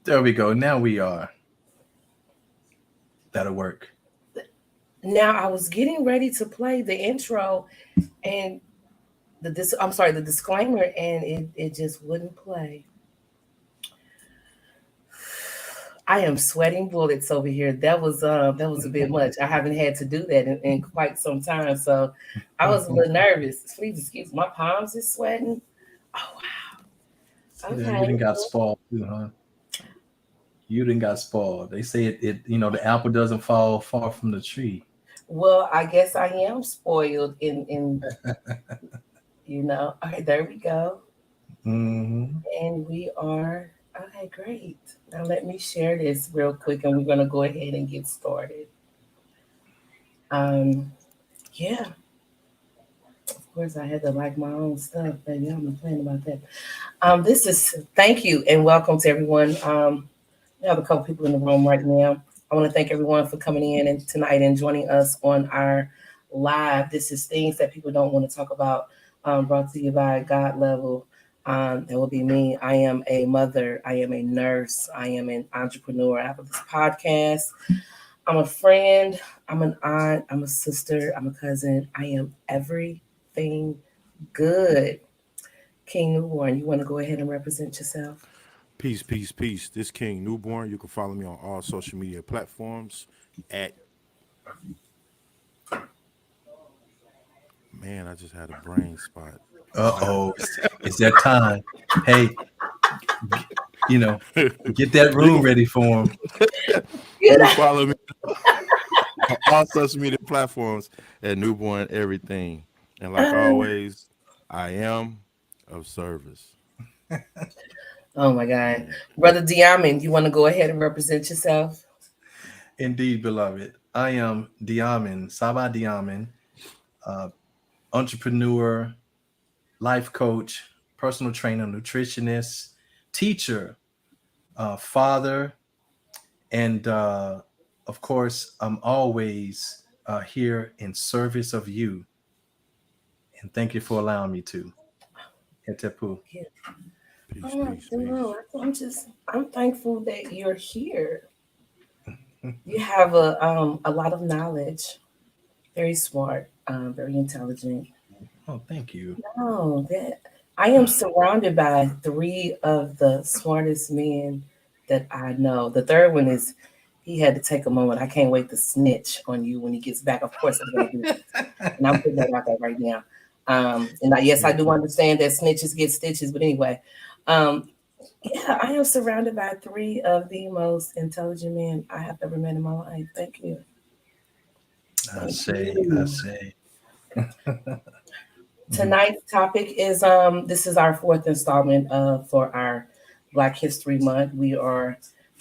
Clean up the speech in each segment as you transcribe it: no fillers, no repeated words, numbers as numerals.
There we go. Now we are. That'll work. Now I was getting ready to play the intro and the disclaimer, and it just wouldn't play. I am sweating bullets over here. That was a bit much. I haven't had to do that in quite some time, so I was a little nervous. Please excuse my palms is sweating. Oh wow. Yeah, you Okay. didn't got spoiled too, huh? You didn't got spoiled. They say the apple doesn't fall far from the tree. Well, I guess I am spoiled in. Okay, there we go. Hmm. And we are okay, great. Now let me share this real quick and we're gonna go ahead and get started. Um, yeah, of course I had to like my own stuff, baby. I'm not playing about that. This is thank you and welcome to everyone. We have a couple people in the room right now. I want to thank everyone for coming in and tonight and joining us on our live. This is things that people don't want to talk about. Brought to you by God Level. That will be me. I am a mother. I am a nurse. I am an entrepreneur. I have this podcast. I'm a friend. I'm an aunt. I'm a sister. I'm a cousin. I am everything good. King Newborn, you want to go ahead and represent yourself? Peace, peace, peace. This King Newborn. You can follow me on all social media platforms at man. I just had a brain spot. Uh-oh. It's that time. Hey, you know, get that You room can ready for him. you can follow me on all social media platforms at Newborn Everything. And like always, I am of service. Oh my God. Yeah. Brother Diamond, you want to go ahead and represent yourself? Indeed, beloved. I am Diamin, Saba Diamin, uh, entrepreneur, life coach, personal trainer, nutritionist, teacher, father, and of course, I'm always here in service of you. And thank you for allowing me to. Etepu. Yeah. Peace, Oh, peace, no, peace. I'm thankful that you're here. You have a lot of knowledge, very smart, very intelligent. Oh, thank you. No, that I am surrounded by three of the smartest men that I know. The third one is he had to take a moment. I can't wait to snitch on you when he gets back. Of course, I'm going to do this, and I'm putting that out there right now. Yes, I Yeah. do understand that snitches get stitches, but anyway, um, yeah, I am surrounded by three of the most intelligent men I have ever met in my life. Thank you. I Thank say, I you. say. Tonight's topic is this is our fourth installment for our Black History Month. We are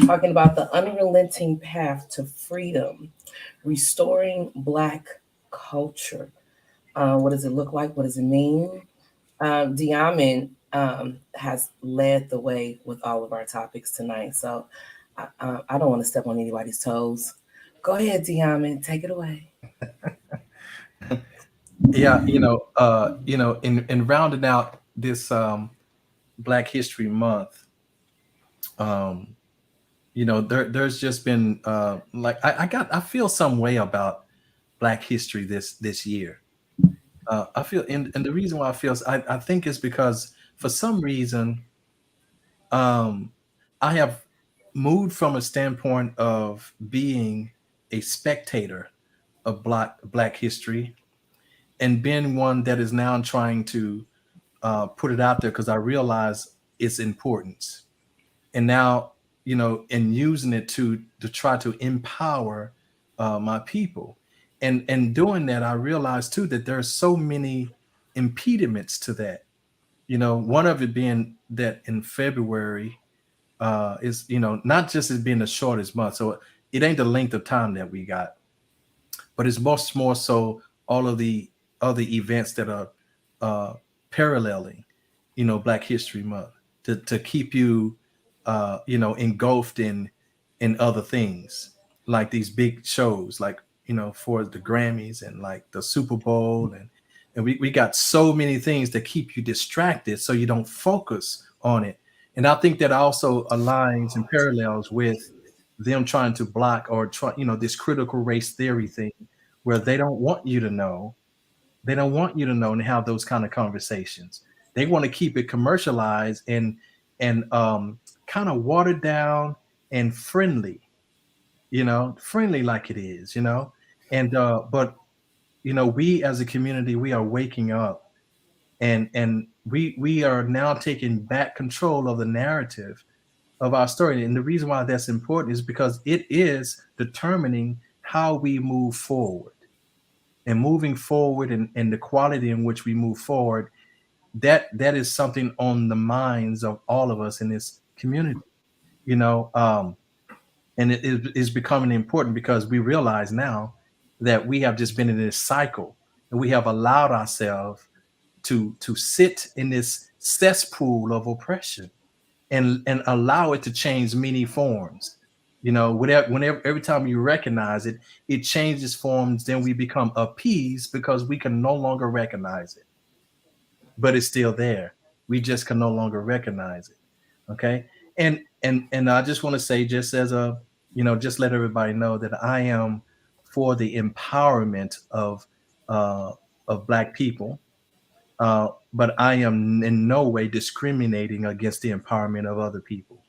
talking about the unrelenting path to freedom, restoring Black culture. What does it look like? What does it mean? Diamond has led the way with all of our topics tonight, so I don't want to step on anybody's toes. Go ahead, Diamond, take it away. Yeah, in rounding out this Black History Month, um, there's just been like I feel some way about Black history this year. I feel, and the reason why I think is because for some reason, um, I have moved from a standpoint of being a spectator of Black history and being one that is now trying to put it out there because I realize its importance. And now, and using it to try to empower my people. And doing that, I realized too that there are so many impediments to that. One of it being that in February is not just as being the shortest month, so it ain't the length of time that we got, but it's much more so all of the other events that are paralleling, Black History Month to keep you, engulfed in other things like these big shows, like for the Grammys and like the Super Bowl, and we got so many things that keep you distracted, so you don't focus on it, And I think that also aligns and parallels with them trying to block or try, this critical race theory thing where they don't want you to know. They don't want you to know and have those kind of conversations. They want to keep it commercialized and kind of watered down and friendly, friendly like it is, And but we as a community, we are waking up and we are now taking back control of the narrative of our story. And the reason why that's important is because it is determining how we move forward and moving forward and the quality in which we move forward. That is something on the minds of all of us in this community, you know. And it is becoming important because we realize now that we have just been in this cycle and we have allowed ourselves to sit in this cesspool of oppression and allow it to change many forms. Whenever every time you recognize it, it changes forms. Then we become appeased because we can no longer recognize it, but it's still there. We just can no longer recognize it. Okay, and I just want to say, just as a, just let everybody know that I am for the empowerment uh, of Black people, but I am in no way discriminating against the empowerment of other people.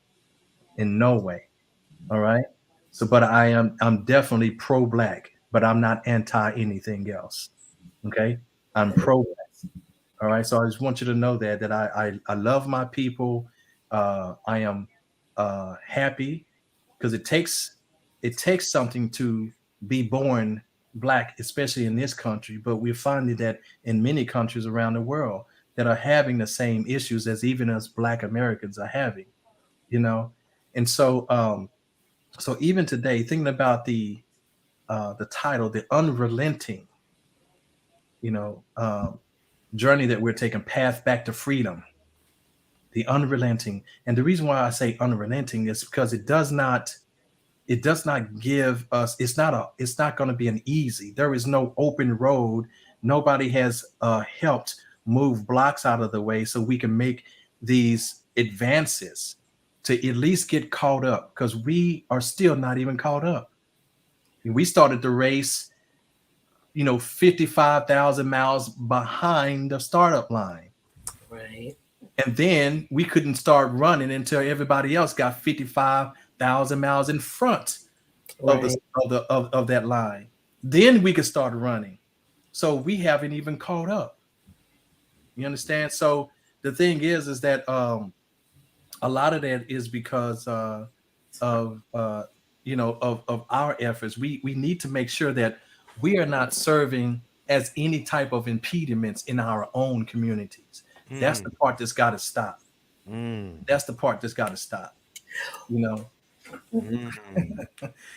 In no way. All right. So, but I'm definitely pro Black, but I'm not anti anything else. Okay. I'm pro. All right. So I just want you to know that I love my people. I am happy because it takes something to be born Black, especially in this country. But we're finding that in many countries around the world that are having the same issues as even us Black Americans are having. You know, and so even today, thinking about the title, the unrelenting, you know, um, journey that we're taking, path back to freedom, the unrelenting. And the reason why I say unrelenting is because it does not give us, it's not going to be an easy, there is no open road. Nobody has helped move blocks out of the way so we can make these advances to at least get caught up, because we are still not even caught up. We started the race 55,000 miles behind the startup line, Right. and then we couldn't start running until everybody else got 55,000 miles in front of the Right. of that line. Then we could start running. So we haven't even caught up. You understand? So the thing is that a lot of that is because of of our efforts. We need to make sure that we are not serving as any type of impediments in our own communities. That's Mm, the part that's got to stop. mm, That's the part that's got to stop. You know, mm.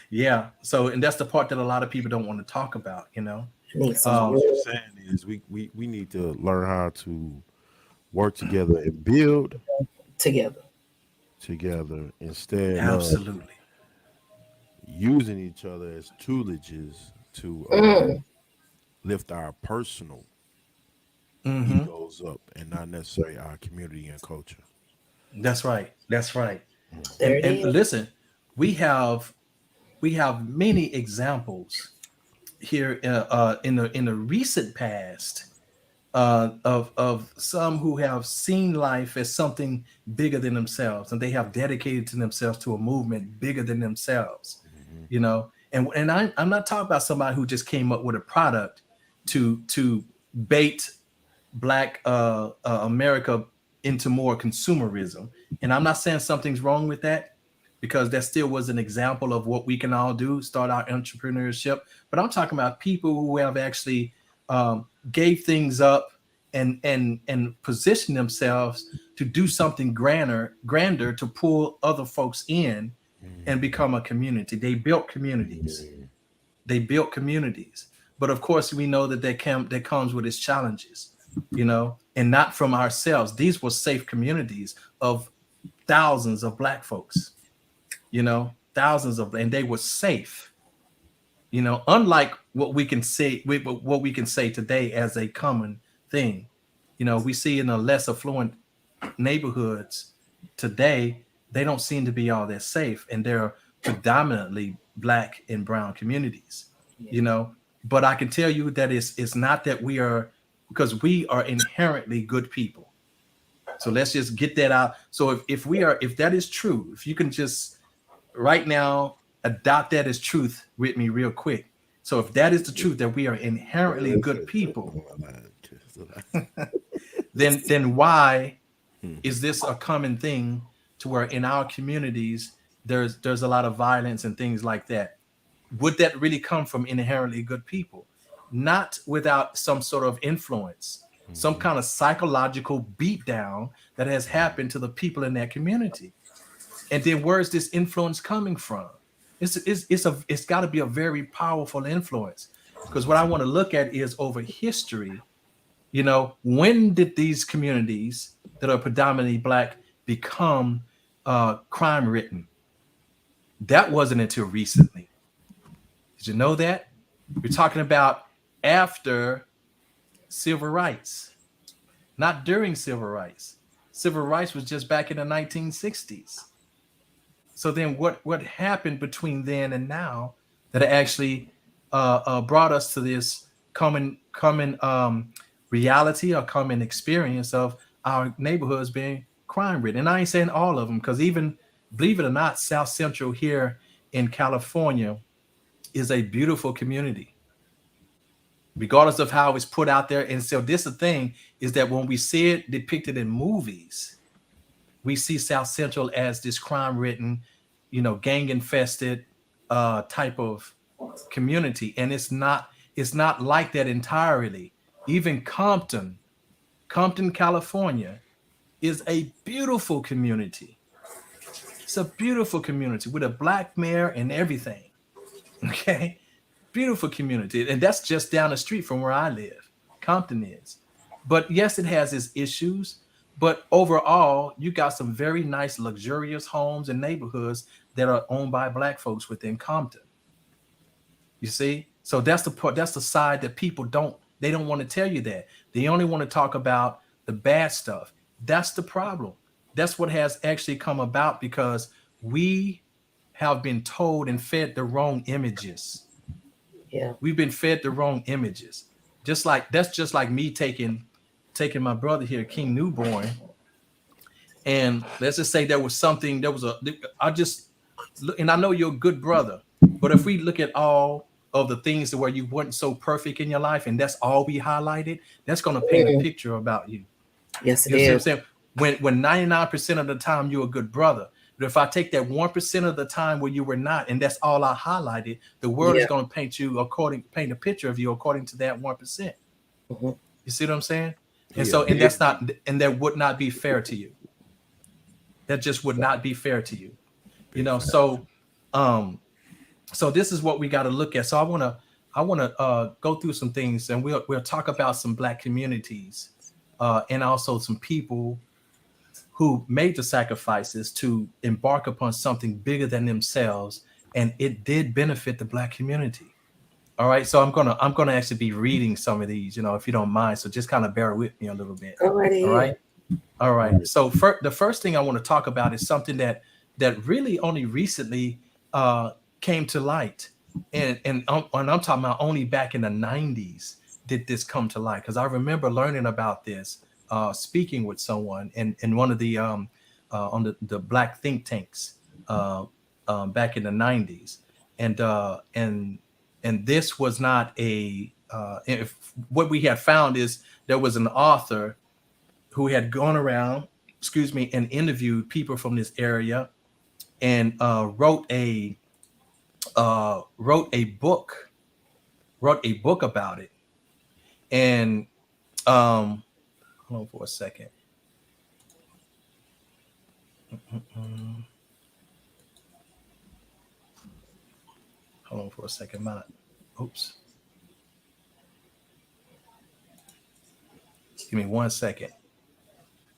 yeah. So, and that's the part that a lot of people don't want to talk about. I need some So Um, what you're real saying is we need to learn how to work together and build together. together instead of Absolutely. using each other as toolages to Mm, lift our personal Hmm. egos up and not necessarily our community and culture. That's right. That's right. there And it and is. listen, we have we have many examples here in the recent past of some who have seen life as something bigger than themselves, and they have dedicated to themselves to a movement bigger than themselves. Mhm. And I'm not talking about somebody who just came up with a product to bait Black America into more consumerism. And I'm not saying something's wrong with that, because that still was an example of what we can all do, start our entrepreneurship. But I'm talking about people who have actually gave things up and position themselves to do something grander to pull other folks in and become a community. They built communities. Mm. They built communities. But of course, we know that comes with its challenges, and not from ourselves. These were safe communities of thousands of Black folks, thousands of, and they were safe. Unlike what we can say today as a common thing. We see in the less affluent neighborhoods, today, they don't seem to be all that safe, and they're predominantly black and brown communities, Yeah. you know. But I can tell you that it's not that we are, because we are inherently good people. So let's just get that out. So if we are, if that is true, if you can just right now adopt that as truth with me real quick. So if that is the truth, that we are inherently good people, then why is this a common thing to where in our communities there's a lot of violence and things like that? Would that really come from inherently good people? Not without some sort of influence, some kind of psychological beatdown that has happened to the people in that community. And then where's this influence coming from? It's got to be a very powerful influence, because what I want to look at is over history. You know, when did these communities that are predominantly black become crime ridden? That wasn't until recently. Did you know that? We're talking about after civil rights, not during civil rights. Civil rights was just back in the 1960s. So then what happened between then and now that actually brought us to this common reality or common experience of our neighborhoods being crime ridden? And I ain't saying all of them, because even, believe it or not, South Central here in California is a beautiful community, regardless of how it's put out there. And so this the thing is that when we see it depicted in movies, we see South Central as this crime ridden, gang infested type of community. And it's not like that entirely. Even Compton, California is a beautiful community. It's a beautiful community with a black mayor and everything. Okay. Beautiful community. And that's just down the street from where I live. Compton is. But yes, it has its issues. But overall, you got some very nice, luxurious homes and neighborhoods that are owned by black folks within Compton. You see? So that's the part, that's the side that people don't want to tell you that. They only want to talk about the bad stuff. That's the problem. That's what has actually come about because we have been told and fed the wrong images. Yeah. We've been fed the wrong images. Just like me taking my brother here, King Newborn, and let's just say there was a I just and I know you're a good brother, but if we look at all of the things where you weren't so perfect in your life and that's all we highlighted, that's going to paint a Mm. picture about you. Yes, it You see what I'm is. saying? When 99% of the time you're a good brother, but if I take that 1% of the time where you were not, and that's all I highlighted, the world is Yeah. going to paint a picture of you according to that 1%. Hmm. You see what I'm saying? And Yeah. so, and that's not, and that would not be fair to you. That just would not be fair to you. You Big know, fact. um, so this is what we got to look at. So I want to go through some things, and we'll talk about some black communities, and also some people who made the sacrifices to embark upon something bigger than themselves, and it did benefit the black community. All right, so I'm gonna actually be reading some of these, if you don't mind. So just kind of bear with me a little bit. Go right All right. ahead. All right. So the first thing I want to talk about is something that really only recently came to light, and I'm talking about only back in the '90s did this come to light, because I remember learning about this, speaking with someone in one of the on the black think tanks uh, back in the '90s, and this was not a if what we had found is there was an author who had gone around, excuse me, and interviewed people from this area, and wrote a book, about it. And hold on for a second. Mm, Hold on for a second. Oops. Give me 1 second.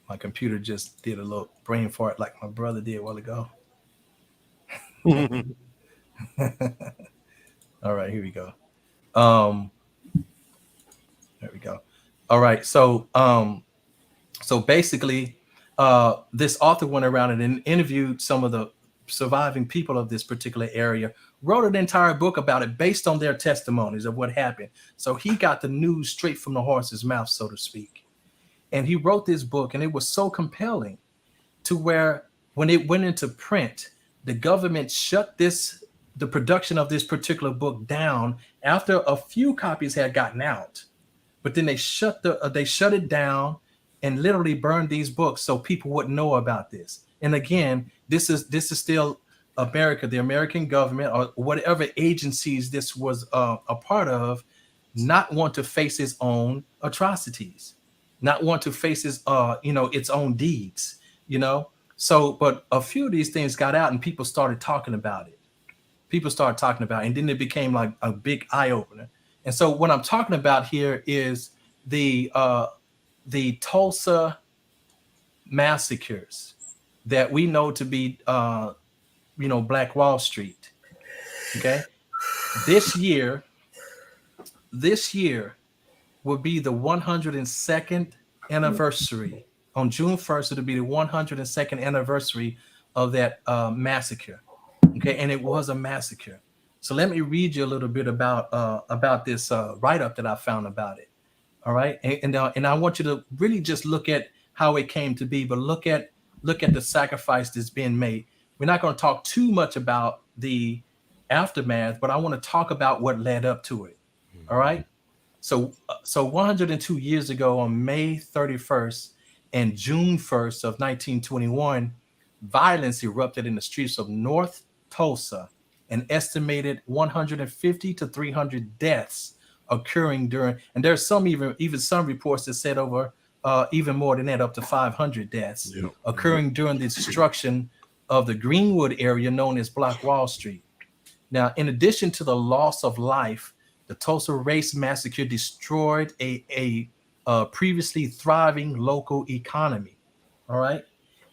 My computer just did a little brain fart like my brother did a while ago. All right, here we go. Um, there we go. All right, so basically, this author went around and interviewed some of the surviving people of this particular area, wrote an entire book about it based on their testimonies of what happened. So he got the news straight from the horse's mouth, so to speak. And he wrote this book, and it was so compelling to where when it went into print, the government shut the production of this particular book down after a few copies had gotten out. But then they shut it down and literally burned these books so people wouldn't know about this. And again, this is still America, the American government, or whatever agencies this was a part of, not want to face its own atrocities, not want to face its own deeds, you know. So, but a few of these things got out, and people started talking about it. People started talking about it, and then it became like a big eye opener. And so, what I'm talking about here is the uh, the Tulsa massacres that we know to be, Black Wall Street. Okay, this year, this year will be the 102nd anniversary. On June 1st, it'll be the 102nd anniversary of that massacre. Okay, and it was a massacre. So let me read you a little bit about this write up that I found about it. All right, and I want you to really just look at how it came to be, but look at the sacrifice that's being made. We're not going to talk too much about the aftermath, but I want to talk about what led up to it. All right. So 102 years ago, on May 31st and June 1st of 1921, violence erupted in the streets of North Tulsa, an estimated 150 to 300 deaths occurring during, and there's some even some reports that said over even more than that, up to 500 deaths Yep. occurring during the destruction of the Greenwood area known as Black Wall Street. Now, in addition to the loss of life, the Tulsa Race Massacre destroyed a previously thriving local economy. All right.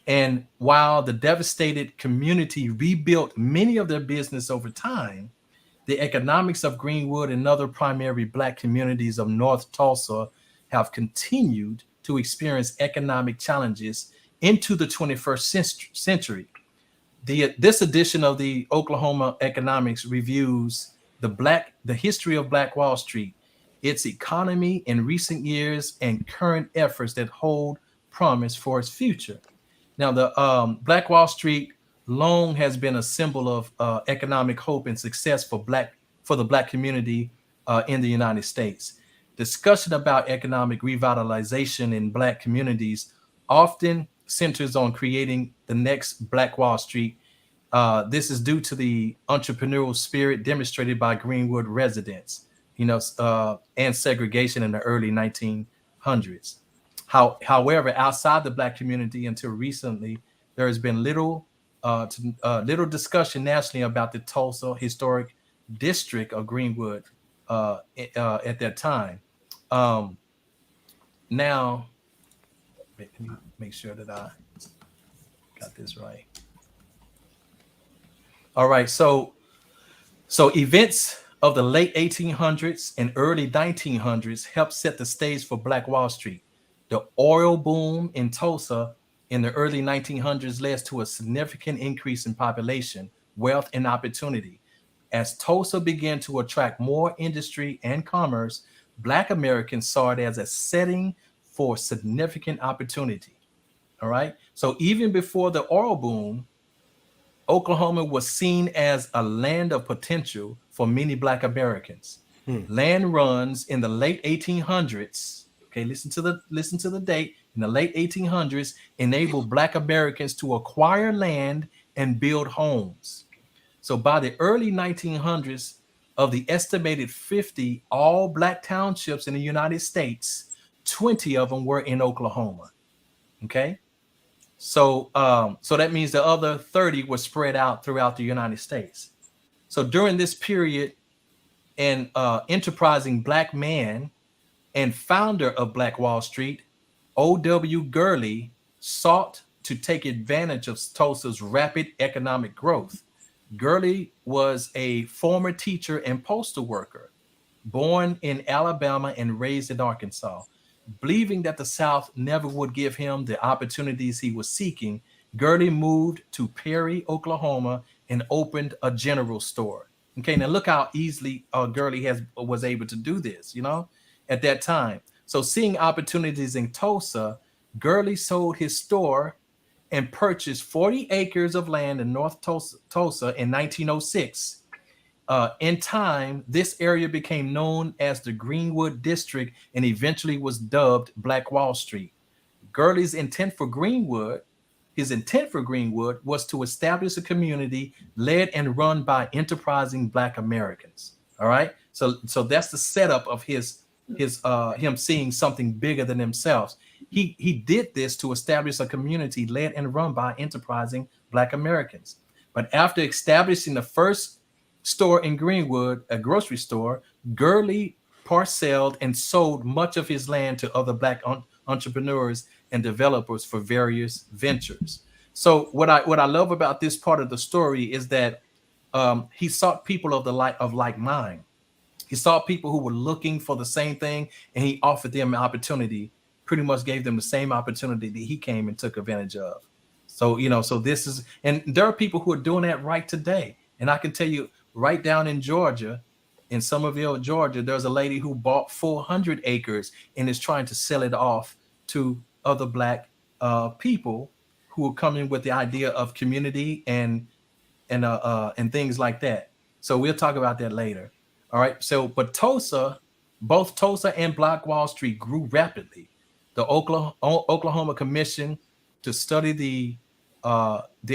And while the devastated community rebuilt many of their business over time, the economics of Greenwood and other primary Black communities of North Tulsa have continued to experience economic challenges into the 21st century. This edition of the Oklahoma Economics reviews the history of Black Wall Street, its economy in recent years, and current efforts that hold promise for its future. Now, the Black Wall Street long has been a symbol of economic hope and success for the Black community in the United States. Discussion about economic revitalization in Black communities often centers on creating the next Black Wall Street. This is due to the entrepreneurial spirit demonstrated by Greenwood residents, and segregation in the early 1900s. However, outside the Black community until recently, there has been little discussion nationally about the Tulsa historic district of Greenwood at that time. Um, Now, let me make sure that I got this right. All right, so events of the late 1800s and early 1900s helped set the stage for Black Wall Street. The oil boom in Tulsa in the early 1900s led to a significant increase in population, wealth, and opportunity. As Tulsa began to attract more industry and commerce, Black Americans saw it as a setting for significant opportunity. All right. So even before the oil boom, Oklahoma was seen as a land of potential for many Black Americans. Land runs in the late 1800s. Okay, listen to the date. In the late 1800s, enabled Black Americans to acquire land and build homes. So by the early 1900s, of the estimated 50 all Black townships in the United States, 20 of them were in Oklahoma. Okay. So that means the other 30 were spread out throughout the United States. So during this period, an enterprising Black man and founder of Black Wall Street, O.W. Gurley, sought to take advantage of Tulsa's rapid economic growth. Gurley was a former teacher and postal worker, born in Alabama and raised in Arkansas. Believing that the South never would give him the opportunities he was seeking, Gurley moved to Perry, Oklahoma, and opened a general store. Okay, now look how easily Gurley was able to do this. At that time. So, seeing opportunities in Tulsa, Gurley sold his store and purchased 40 acres of land in North Tulsa in 1906. In time, this area became known as the Greenwood District and eventually was dubbed Black Wall Street. Gurley's intent for Greenwood, his intent for Greenwood was to establish a community led and run by enterprising Black Americans. All right, so that's the setup of his him seeing something bigger than himself. He did this to establish a community led and run by enterprising Black Americans. But after establishing the first store in Greenwood, a grocery store, Gurley parceled and sold much of his land to other Black entrepreneurs and developers for various ventures. So what I love about this part of the story is that he sought people of like mind. He saw people who were looking for the same thing, and he offered them an opportunity. Pretty much gave them the same opportunity that he came and took advantage of. So this is, and there are people who are doing that right today. And I can tell you, right down in Georgia, in Somerville, Georgia, there's a lady who bought 400 acres and is trying to sell it off to other Black people who are coming with the idea of community and things like that. So we'll talk about that later. All right. So, but both Tulsa and Black Wall Street grew rapidly. The Oklahoma Commission to study the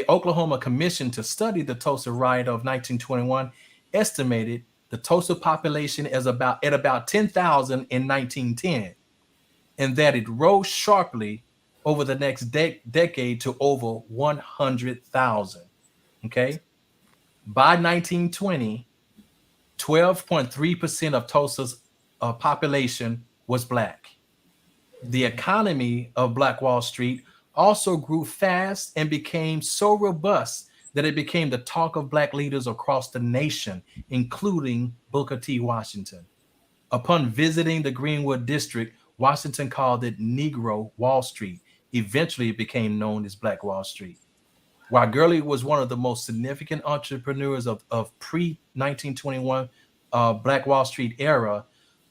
Oklahoma Commission to study the Tulsa riot of 1921 estimated the Tulsa population as about 10,000 in 1910, and that it rose sharply over the next decade to over 100,000. Okay. By 1920, 12.3% of Tulsa's population was Black. The economy of Black Wall Street also grew fast and became so robust that it became the talk of Black leaders across the nation, including Booker T. Washington. Upon visiting the Greenwood District, Washington called it Negro Wall Street. Eventually, it became known as Black Wall Street. While Gurley was one of the most significant entrepreneurs of pre-1921 Black Wall Street era,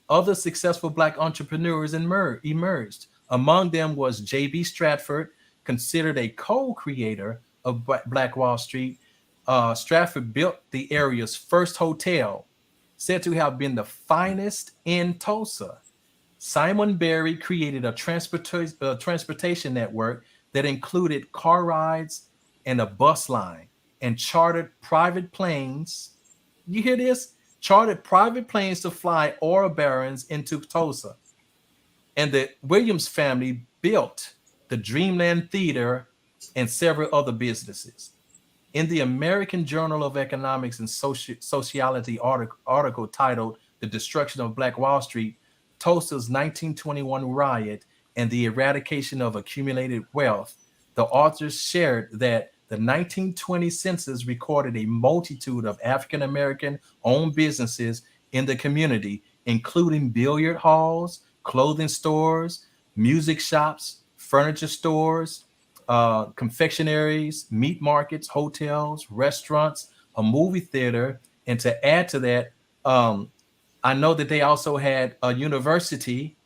other successful Black entrepreneurs emerged. Among them was J.B. Stratford, considered a co-creator of Black Wall Street. Stratford built the area's first hotel, said to have been the finest in Tulsa. Simon Berry created a transportation network that included car rides and a bus line and chartered private planes. You hear this? Chartered private planes to fly oil barons into Tulsa. And the Williams family built the Dreamland Theater and several other businesses. In the American Journal of Economics and Sociology article titled The Destruction of Black Wall Street, Tulsa's 1921 Riot and the Eradication of Accumulated Wealth, the authors shared that the 1920 census recorded a multitude of African American owned businesses in the community, including billiard halls, clothing stores, music shops, furniture stores, confectionaries, meat markets, hotels, restaurants, a movie theater. And to add to that, I know that they also had a university.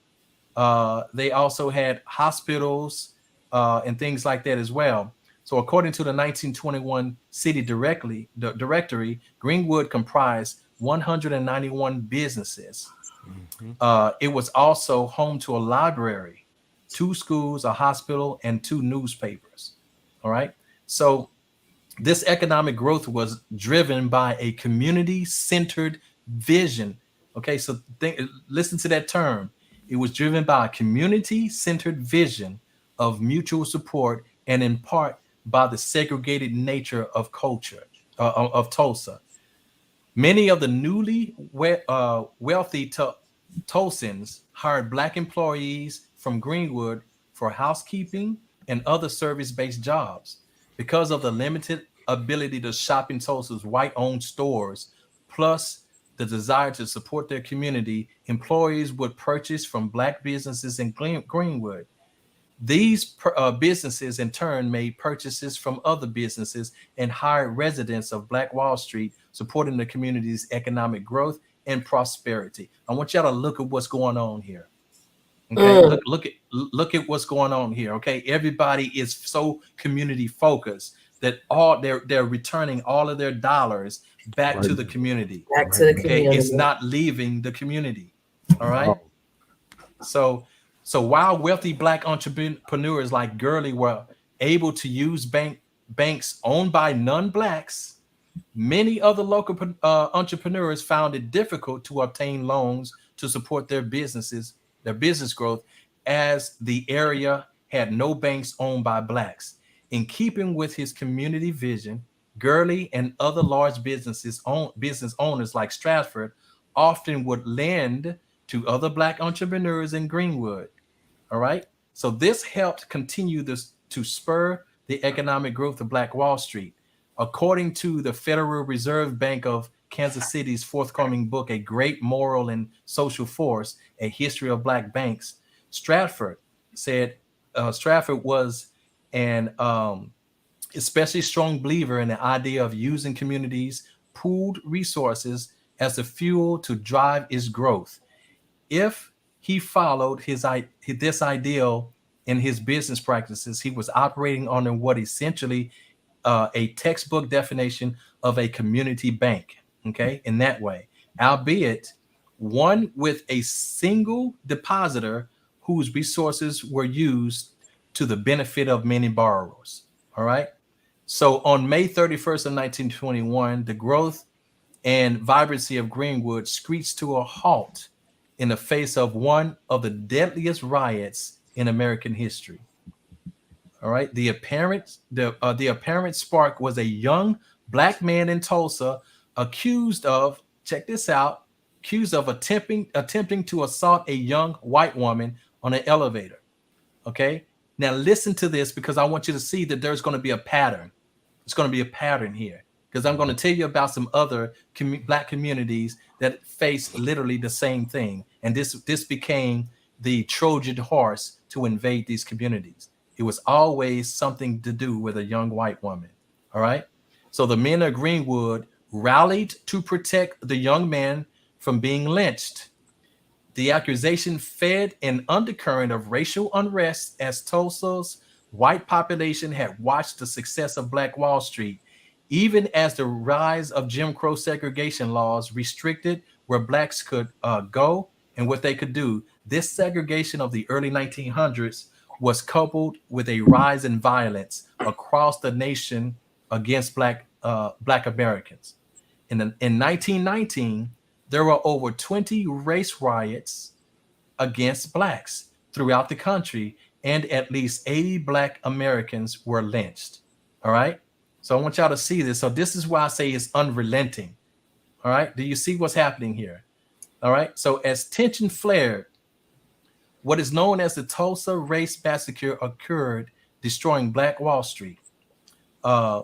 They also had hospitals and things like that as well. So, according to the 1921 city directory, Greenwood comprised 191 businesses. Mm-hmm. It was also home to a library, two schools, a hospital, and two newspapers. All right. So, this economic growth was driven by a community centered vision. Okay. So, listen to that term. It was driven by a community centered vision of mutual support and in part by the segregated nature of culture of Tulsa. Many of the newly wealthy Tulsans hired Black employees from Greenwood for housekeeping and other service based jobs. Because of the limited ability to shop in Tulsa's white owned stores, plus the desire to support their community, employees would purchase from black businesses in Greenwood. These businesses, in turn, made purchases from other businesses and hired residents of Black Wall Street, supporting the community's economic growth and prosperity. I want y'all to look at what's going on here. Okay, Mm, look at what's going on here. Okay, everybody is so community focused that all they're returning all of their dollars back Right. to the community. back to the Okay, it's community. not leaving the community. All right. Wow. So while wealthy black entrepreneurs like Gurley were able to use banks owned by non-blacks, many other local entrepreneurs found it difficult to obtain loans to support their business growth, as the area had no banks owned by blacks. In keeping with his community vision, Gurley and other large business owners like Stratford often would lend to other black entrepreneurs in Greenwood. All right. So this helped continue this to spur the economic growth of Black Wall Street. According to the Federal Reserve Bank of Kansas City's forthcoming book, A Great Moral and Social Force, A History of Black Banks, Stratford said Stratford was an especially strong believer in the idea of using communities' pooled resources as the fuel to drive its growth. If he followed this ideal in his business practices, he was operating under what essentially a textbook definition of a community bank. Okay, in that way, albeit one with a single depositor whose resources were used to the benefit of many borrowers. All right. So on May 31st of 1921, the growth and vibrancy of Greenwood screeched to a halt in the face of one of the deadliest riots in American history. All right, the apparent spark was a young black man in Tulsa accused of, check this out, accused of attempting to assault a young white woman on an elevator. Okay, now listen to this, because I want you to see that there's going to be a pattern. It's going to be a pattern here, because I'm going to tell you about some other black communities that face literally the same thing, and this became the Trojan horse to invade these communities. It was always something to do with a young white woman. All right. So the men of Greenwood rallied to protect the young man from being lynched. The accusation fed an undercurrent of racial unrest, as Tulsa's white population had watched the success of Black Wall Street, even as the rise of Jim Crow segregation laws restricted where blacks could go and what they could do. This segregation of the early 1900s was coupled with a rise in violence across the nation against black Americans. In 1919, there were over 20 race riots against blacks throughout the country, and at least 80 black Americans were lynched. All right. So I want y'all to see this. So this is why I say it's unrelenting. All right. Do you see what's happening here? All right. So as tension flared, what is known as the Tulsa Race Massacre occurred, destroying Black Wall Street. Uh,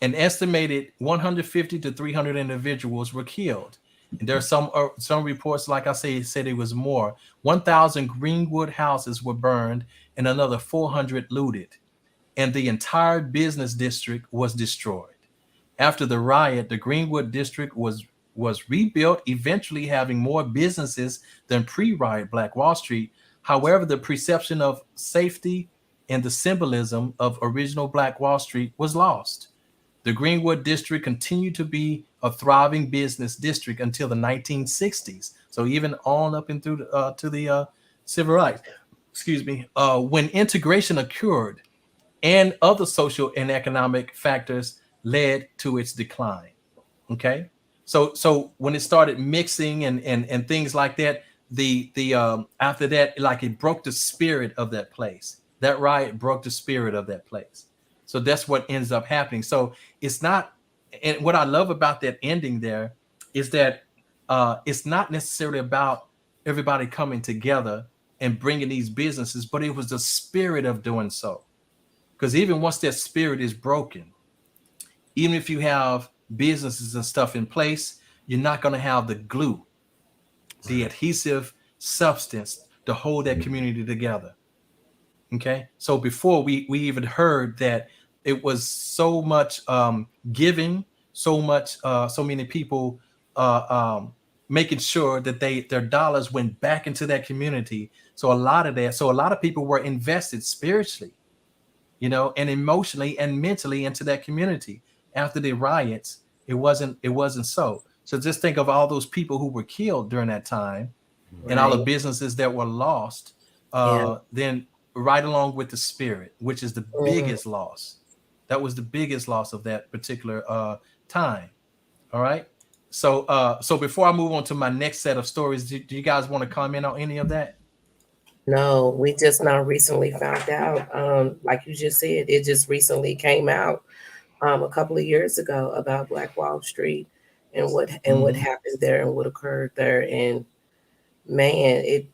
an estimated 150 to 300 individuals were killed. And there are some reports, like I said it was more. 1,000 Greenwood houses were burned and another 400 looted, and the entire business district was destroyed. After the riot, the Greenwood district was rebuilt, eventually having more businesses than pre-riot Black Wall Street. However, the perception of safety and the symbolism of original Black Wall Street was lost. The Greenwood district continued to be a thriving business district until the 1960s. So even on up and through to the civil rights. Excuse me. When integration occurred, and other social and economic factors led to its decline. Okay, so when it started mixing and things like that, the after that, like, it broke the spirit of that place. That riot broke the spirit of that place. So that's what ends up happening. So it's not, and what I love about that ending there is that it's not necessarily about everybody coming together and bringing these businesses, but it was the spirit of doing so. Because even once that spirit is broken, even if you have businesses and stuff in place, you're not going to have the glue, the Right. adhesive substance to hold that community together. Okay, so before we even heard that it was so much giving, so much so many people uh, um, making sure that their dollars went back into that community. So a lot of people were invested spiritually, and emotionally and mentally into that community. After the riots, it wasn't so. So just think of all those people who were killed during that time, and all the Right. businesses that were lost. Yeah. Then right along with the spirit, which is the Mhm. biggest loss. That was the biggest loss of that particular time. All right. So before I move on to my next set of stories, do you guys want to comment on any of that? No, we just now recently found out. Like you just said, it just recently came out a couple of years ago about Black Wall Street and what Mm-hmm. happened there and what occurred there. And man, it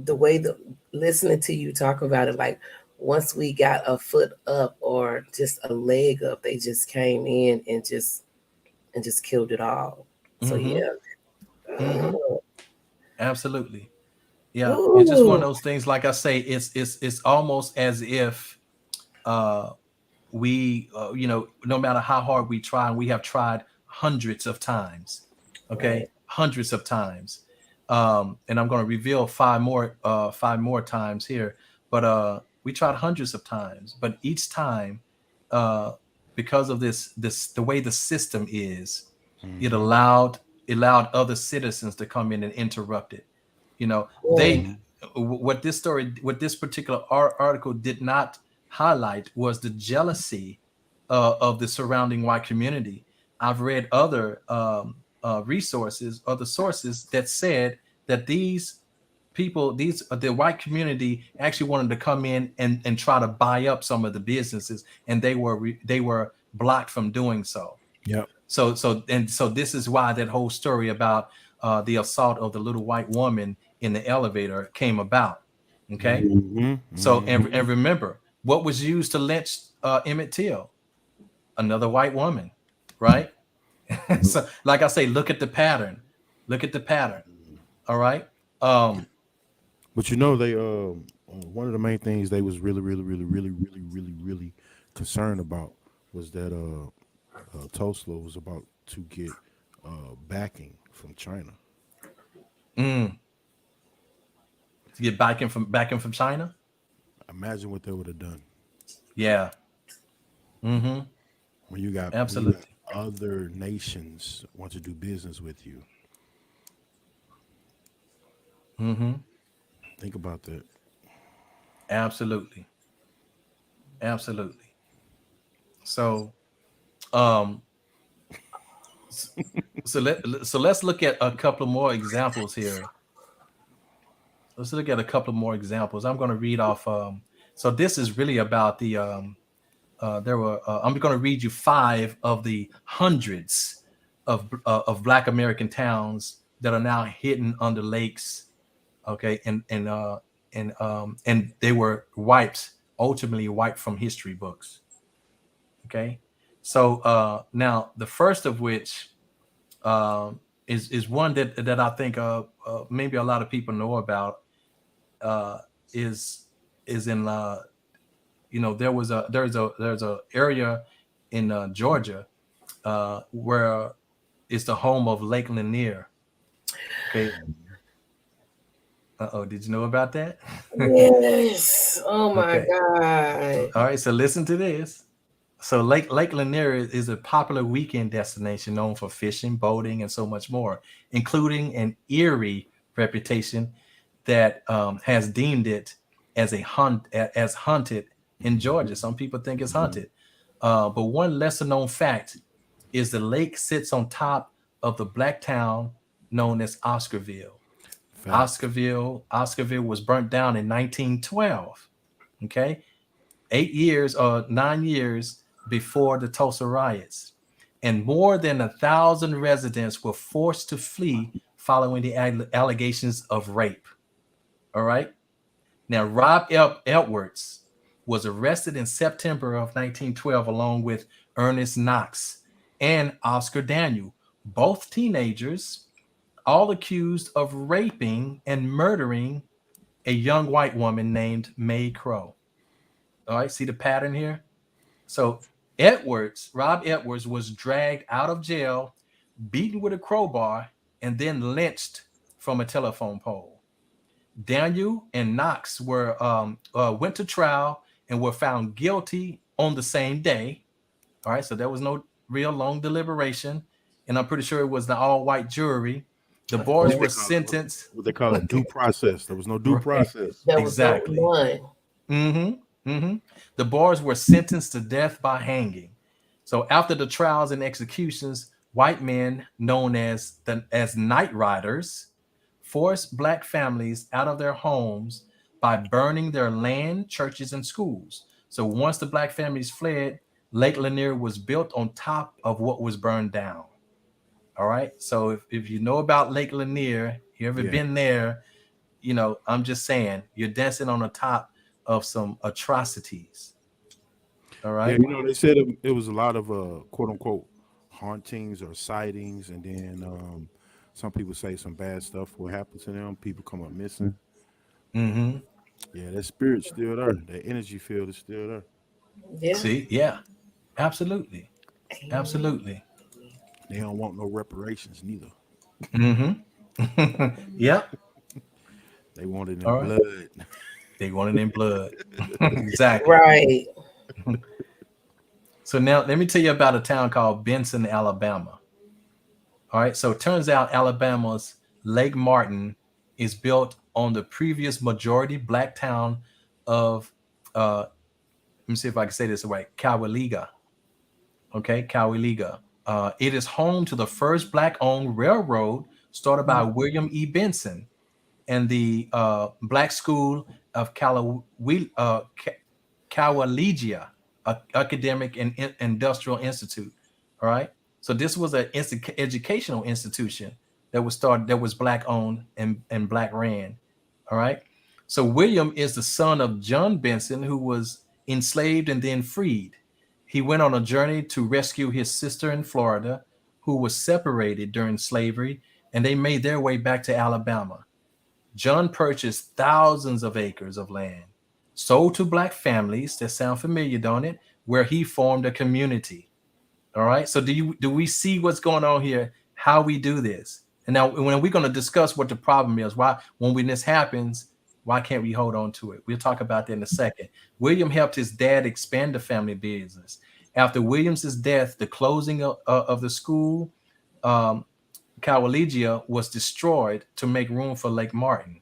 the way the listening to you talk about it, like once we got a foot up or just a leg up, they just came in and just killed it all. So Mm-hmm. yeah. Mm-hmm. Absolutely. Yeah. It's just one of Ooh, those things. Like I say, it's almost as if uh, no matter how hard we try, and we have tried hundreds of times, right. okay, hundreds of times. And I'm going to reveal five more times here, but we tried hundreds of times, but each time, uh, because of this the way the system is, it Mm-hmm. allowed other citizens to come in and interrupt it. You know, they Mm, Mm-hmm. what this particular article did not highlight was the jealousy of the surrounding white community. I've read other resources, other sources that said that these people, the white community, actually wanted to come in and try to buy up some of the businesses, and they were blocked from doing so. Yep. So this is why that whole story about the assault of the little white woman in the elevator came about. Okay, Mm-hmm. so Mm-hmm. and remember what was used to lynch Emmett Till, another white woman, right? So like I say, look at the pattern. Look at the pattern. All right. Um, But you know, they one of the main things they was really concerned about was that Tulsa was about to get backing from China. mm, to get back in from China. Imagine what they would have done Yeah. Mm-hmm. when you got Absolutely. other nations want to do business with you. Mm-hmm. Think about that. Absolutely. Absolutely. So um so let's look at a couple more examples here. Let's look at a couple more examples. I'm going to read off. So this is really about the. There were. I'm going to read you five of the hundreds of Black American towns that are now hidden under lakes. Okay, and they were wiped, ultimately wiped from history books. Okay, so now the first of which is one that I think maybe a lot of people know about, uh, is in there's a area in Georgia where it's the home of Lake Lanier. Okay. Did you know about that? yes. Oh my Okay. God. All right. So listen to this. So Lake Lanier is a popular weekend destination known for fishing, boating, and so much more, including an eerie reputation that has deemed it as haunted in Georgia. Some people think it's haunted, but one lesser known fact is the lake sits on top of the black town known as Oscarville. Facts. Oscarville was burnt down in 1912. Okay, 8 years or 9 years before the Tulsa riots, and more than 1,000 residents were forced to flee following the allegations of rape. All right. Now, Rob Edwards was arrested in September of 1912 along with Ernest Knox and Oscar Daniel, both teenagers, all accused of raping and murdering a young white woman named May Crow. All right, see the pattern here? So Rob Edwards, was dragged out of jail, beaten with a crowbar, and then lynched from a telephone pole. Daniel and Knox went to trial and were found guilty on the same day. All right, so there was no real long deliberation, and I'm pretty sure it was the all-white jury. The Of boys What were they course. call it? sentenced. What they call it? Due process. There was no due Right, process. There was no exactly. none. Mm-hmm. The boys were sentenced to death by hanging. So after the trials and executions, white men known as night riders forced black families out of their homes by burning their land, churches, and schools. So once the black families fled, Lake Lanier was built on top of what was burned down. All right. So if you know about Lake Lanier, you ever Yeah. been there, I'm just saying you're dancing on the top of some atrocities. All Yeah, right. you know, they said it was a lot of quote unquote hauntings or sightings, and then some people say some bad stuff will happen to them. People come up missing. Mm-hmm. Yeah, that spirit's still there. That energy field is still there. Yeah. See, yeah, absolutely, Amen. absolutely. They don't want no reparations neither. Mm-hmm. Yep. They want it in All right. blood. They want it in blood. Exactly. Right. So now let me tell you about a town called Benson, Alabama. All right. So it turns out Alabama's Lake Martin is built on the previous majority black town of let me see if I can say this right, Cowaliga. Okay, Cowaliga. It is home to the first black-owned railroad started by William E. Benson and the Black School of Cowaligia Academic and Industrial Institute. All right. So this was an educational institution that was black owned and black ran. All right. So William is the son of John Benson, who was enslaved and then freed. He went on a journey to rescue his sister in Florida, who was separated during slavery, and they made their way back to Alabama. John purchased thousands of acres of land, sold to black families that sound familiar, don't it? Where he formed a community. All right. So do we see what's going on here? How we do this? And now when we're going to discuss what the problem is, why when this happens, why can't we hold on to it? We'll talk about that in a second. William helped his dad expand the family business. After Williams's death, the closing of the school, um, Cowaligia was destroyed to make room for Lake Martin.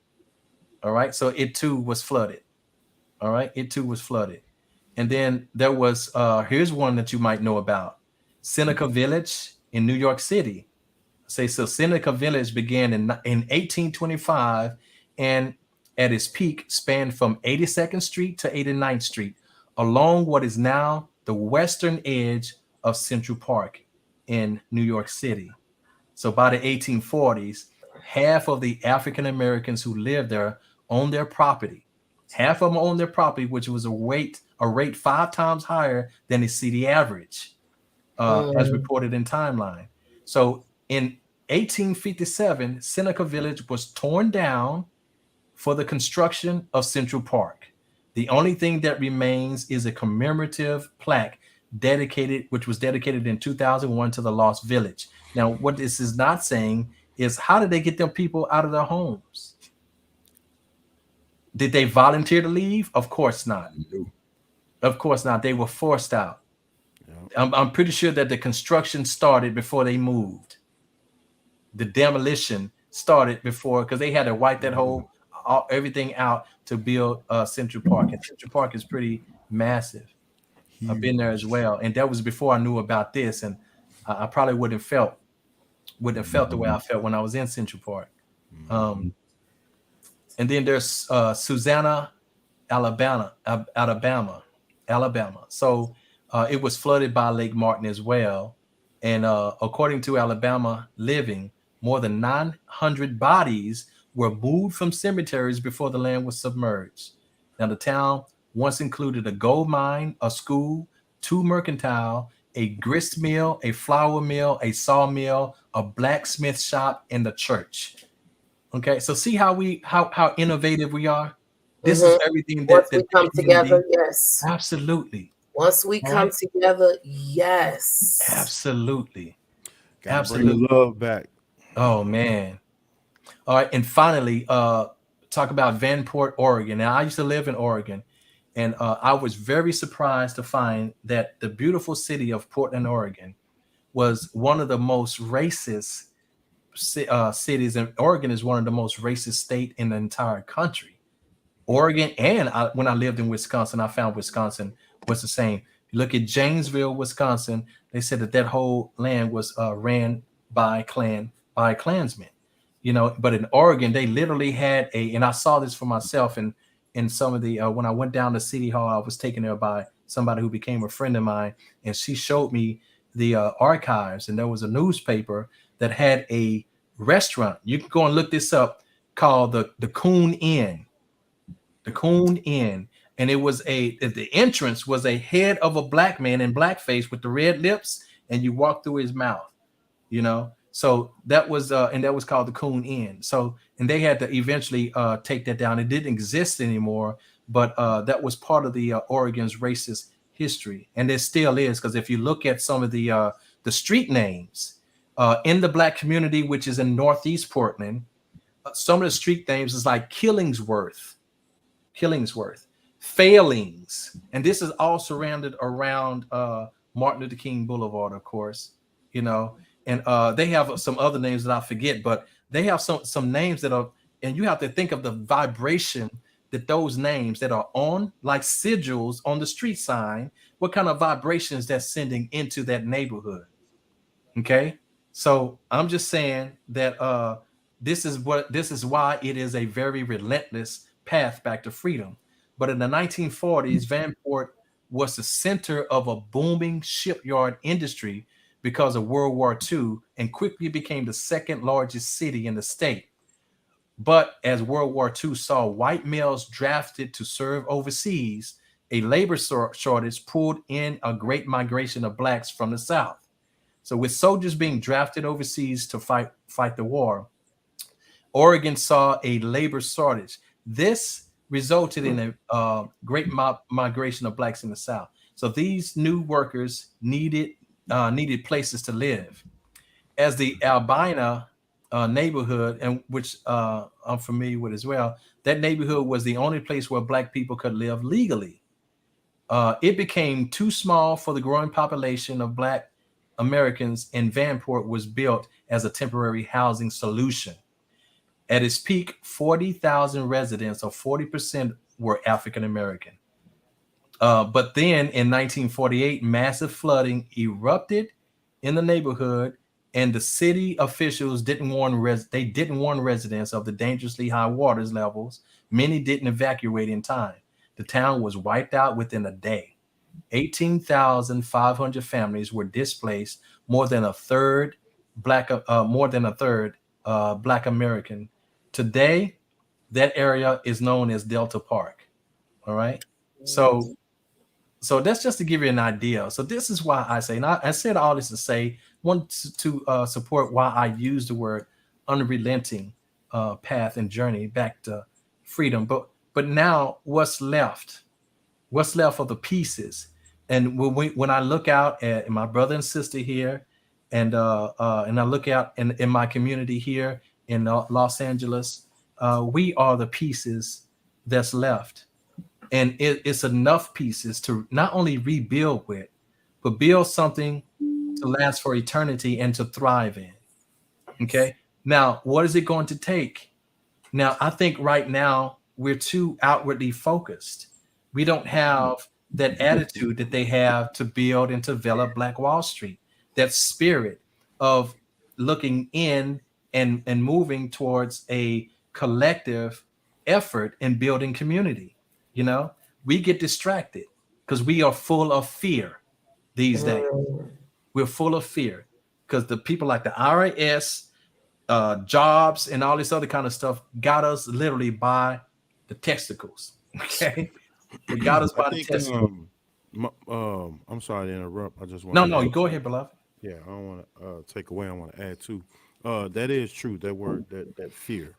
All right. So it too was flooded. All right. It too was flooded. And then there was here's one that you might know about. Seneca Village in New York City. Say so Seneca Village began in 1825 and at its peak spanned from 82nd Street to 89th Street along what is now the western edge of Central Park in New York City. So by the 1840s, half of the African Americans who lived there owned their property. Half of them owned their property, which was a rate 5 times higher than the city average, as Mm. reported in Timeline. So in 1857, Seneca Village was torn down for the construction of Central Park. The only thing that remains is a commemorative plaque which was dedicated in 2001 to the Lost Village. Now, what this is not saying is how did they get them people out of their homes? Did they volunteer to leave? Of course not. No. Of course not. They were forced out. Yeah. I'm pretty sure that the construction started before they moved. The demolition started before because they had to wipe that Mhm. everything out to build Central Park, and Central Park is pretty massive. I've been there as Huge. well, and that was before I knew about this, and I probably wouldn't have felt the way I felt when I was in Central Park. Um, Mhm. and then there's Susanna, Alabama. So it was flooded by Lake Martin as well. And according to Alabama Living, more than 900 bodies were moved from cemeteries before the land was submerged. Now, the town once included a gold mine, a school, two mercantile, a grist mill, a flour mill, a sawmill, a blacksmith shop, and the church. Okay, so see how how innovative we are. This Hmm. is everything Once that we the come together, community. yes. Absolutely. Once we All come right. together, yes. Absolutely. Got to bring the Absolutely. love back. Oh man. All right. And finally, talk about Vanport, Oregon. Now I used to live in Oregon, and I was very surprised to find that the beautiful city of Portland, Oregon, was one of the most racist cities, and Oregon is one of the most racist state in the entire country. Oregon, and when I lived in Wisconsin, I found Wisconsin was the same. You look at Janesville, Wisconsin. They said that that whole land was ran by Klansmen. You know, but in Oregon, they literally had a, and I saw this for myself. And in some of the when I went down to City Hall, I was taken there by somebody who became a friend of mine, and she showed me the archives, and there was a newspaper that had a restaurant. You can go and look this up, called the Coon Inn, the Coon Inn, and it was the entrance was a head of a black man in blackface with the red lips, and you walk through his mouth. You know, so that was and that was called the Coon Inn. So and they had to eventually take that down. It didn't exist anymore, but that was part of the Oregon's racist history, and it still is, because if you look at some of the street names in the black community, which is in Northeast Portland, some of the street names is like Killingsworth, Failings, and this is all surrounded around Martin Luther King Boulevard, of course, you know, and they have some other names that I forget, but they have some names that are, and you have to think of the vibration that those names that are on, like sigils on the street sign, what kind of vibrations that's sending into that neighborhood. Okay. So I'm just saying that this is why it is a very relentless path back to freedom. But in the 1940s, Vanport was the center of a booming shipyard industry because of World War II, and quickly became the second largest city in the state. But as World War II saw white males drafted to serve overseas, a labor shortage pulled in a great migration of blacks from the South. So with soldiers being drafted overseas to fight the war, Oregon saw a labor shortage. This resulted in a great migration of blacks in the South. So these new workers needed places to live. As the Albina neighborhood, and which I'm familiar with as well, that neighborhood was the only place where black people could live legally. It became too small for the growing population of black Americans, and Vanport was built as a temporary housing solution. At its peak, 40,000 residents, or 40%, were African American. But then in 1948, massive flooding erupted in the neighborhood, and the city officials didn't warn residents of the dangerously high water levels. Many didn't evacuate in time. The town was wiped out within a day. 18,500 families were displaced, more than a third Black American. Today, that area is known as Delta Park. All right. So that's just to give you an idea. So this is why I say, and I said all this to say, want to support why I use the word unrelenting path and journey back to freedom. But now what's left? What's left of the pieces? And when I look out at my brother and sister here, and I look out in my community here in Los Angeles, we are the pieces that's left, and it's enough pieces to not only rebuild with, but build something to last for eternity and to thrive in. Okay. Now, what is it going to take? Now, I think right now we're too outwardly focused. We don't have that attitude that they have to build and develop Black Wall Street, that spirit of looking in and moving towards a collective effort in building community. You know, we get distracted because we are full of fear these days. Mm. We're full of fear because the people like the IRS, jobs, and all this other kind of stuff got us literally by the testicles. Okay, they got us I by the think testicles. I'm sorry to interrupt. I just want No, to no, add. you go ahead, beloved. Yeah, I don't want to take away. I want to add too. That is true. That word, that fear,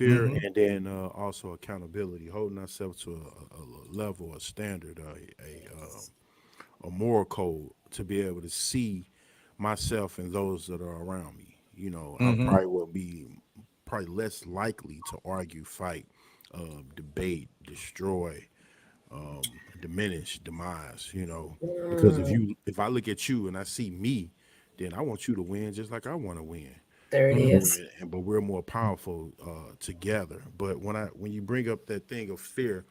Mm-hmm. and then also accountability, holding ourselves to a level, a standard, a moral code to be able to see myself and those that are around me. I Mm-hmm. probably will be probably less likely to argue, fight, debate, destroy, diminish, demise. Because Mm, if I look at you and I see me, then I want you to win just like I want to win. there it Mm-hmm. is. But we're more powerful together. But when you bring up that thing of fear,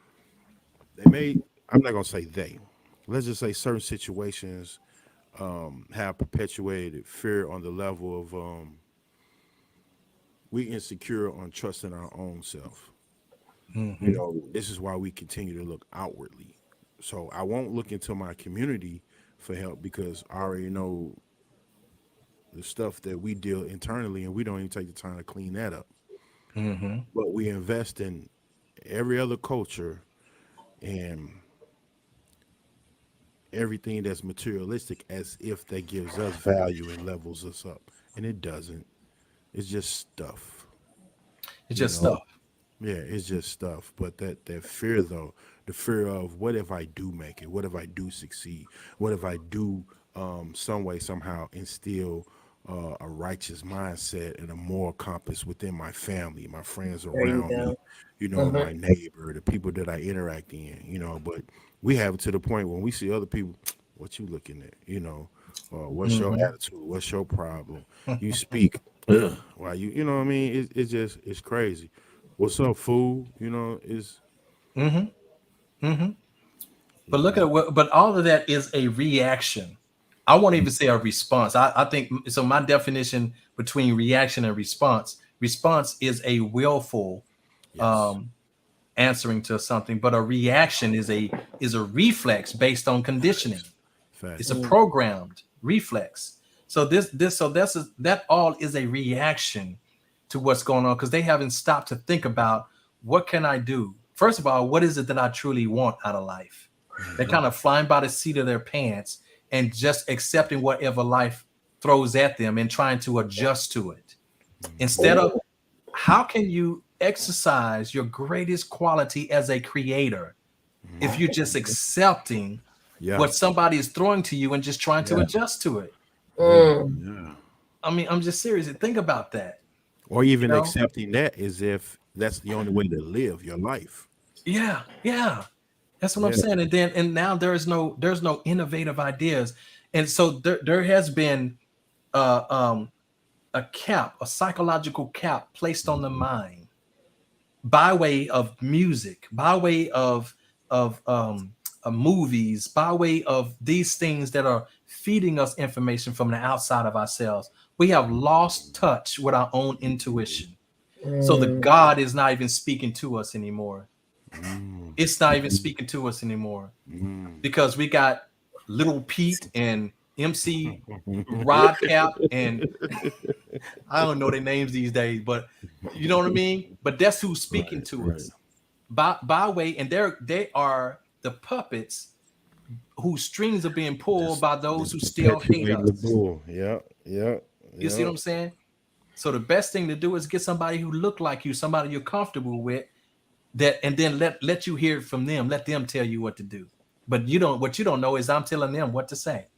they may I'm not gonna say they. Let's just say certain situations have perpetuated fear on the level of we insecure on trusting our own self. Mm-hmm. This is why we continue to look outwardly. So I won't look into my community for help because I already know the stuff that we deal internally and we don't even take the time to clean that up. Mm-hmm. But we invest in every other culture and everything that's materialistic as if that gives us value and levels us up. And it doesn't. It's just stuff, It's you just know. stuff. Yeah, it's just stuff. But that fear though, the fear of what if I do make it? What if I do succeed? What if I do some way somehow instill a righteous mindset and a moral compass within my family, my friends There you around me, go. my Mm-hmm. neighbor, the people that I interact in. But we have it to the point when we see other people, what you looking at, what's your Mm-hmm. attitude? What's your problem? You speak, ugh, why you know what I mean? It's crazy. What's up, fool? Is Mm-hmm. Mm-hmm. you But look know, at what, but all of that is a reaction. I won't even say a response. I think so. My definition between reaction and response is a willful yes, um, answering to something, but a reaction is a reflex based on conditioning. It's a facts. Mm, programmed reflex. So that all is a reaction to what's going on because they haven't stopped to think about what can I do. First of all, what is it that I truly want out of life? They're Hmm. kind of flying by the seat of their pants and just accepting whatever life throws at them and trying to adjust to it instead of how can you exercise your greatest quality as a creator if you're just accepting Yeah, what somebody is throwing to you and just trying to yeah, adjust to it. yeah, mm. yeah. I mean, I'm just serious. Think about that. Or You even know? accepting that as if that's the only way to live your life. Yeah, yeah. That's what I'm Yeah, saying. And now there's no innovative ideas. And so there has been uh, um, a psychological cap placed on the mind by way of music, by way of movies, by way of these things that are feeding us information from the outside of ourselves. We have lost touch with our own intuition. So the Mm, God is not even speaking to us anymore. mm, It's not even speaking to us anymore mm. because we got Little Pete and MC Rod Cap and I don't know their names these days, but you know what I mean. But that's who's speaking Right, to right. us by way, and they are the puppets whose strings are being pulled by those That's who still hate perpetuating the us. bull. Yeah, yeah, You see yeah. what I'm saying? So the best thing to do is get somebody who look like you, somebody you're comfortable with, that, and then let you hear it from them. Let them tell you what to do. But you don't. What you don't know is I'm telling them what to say.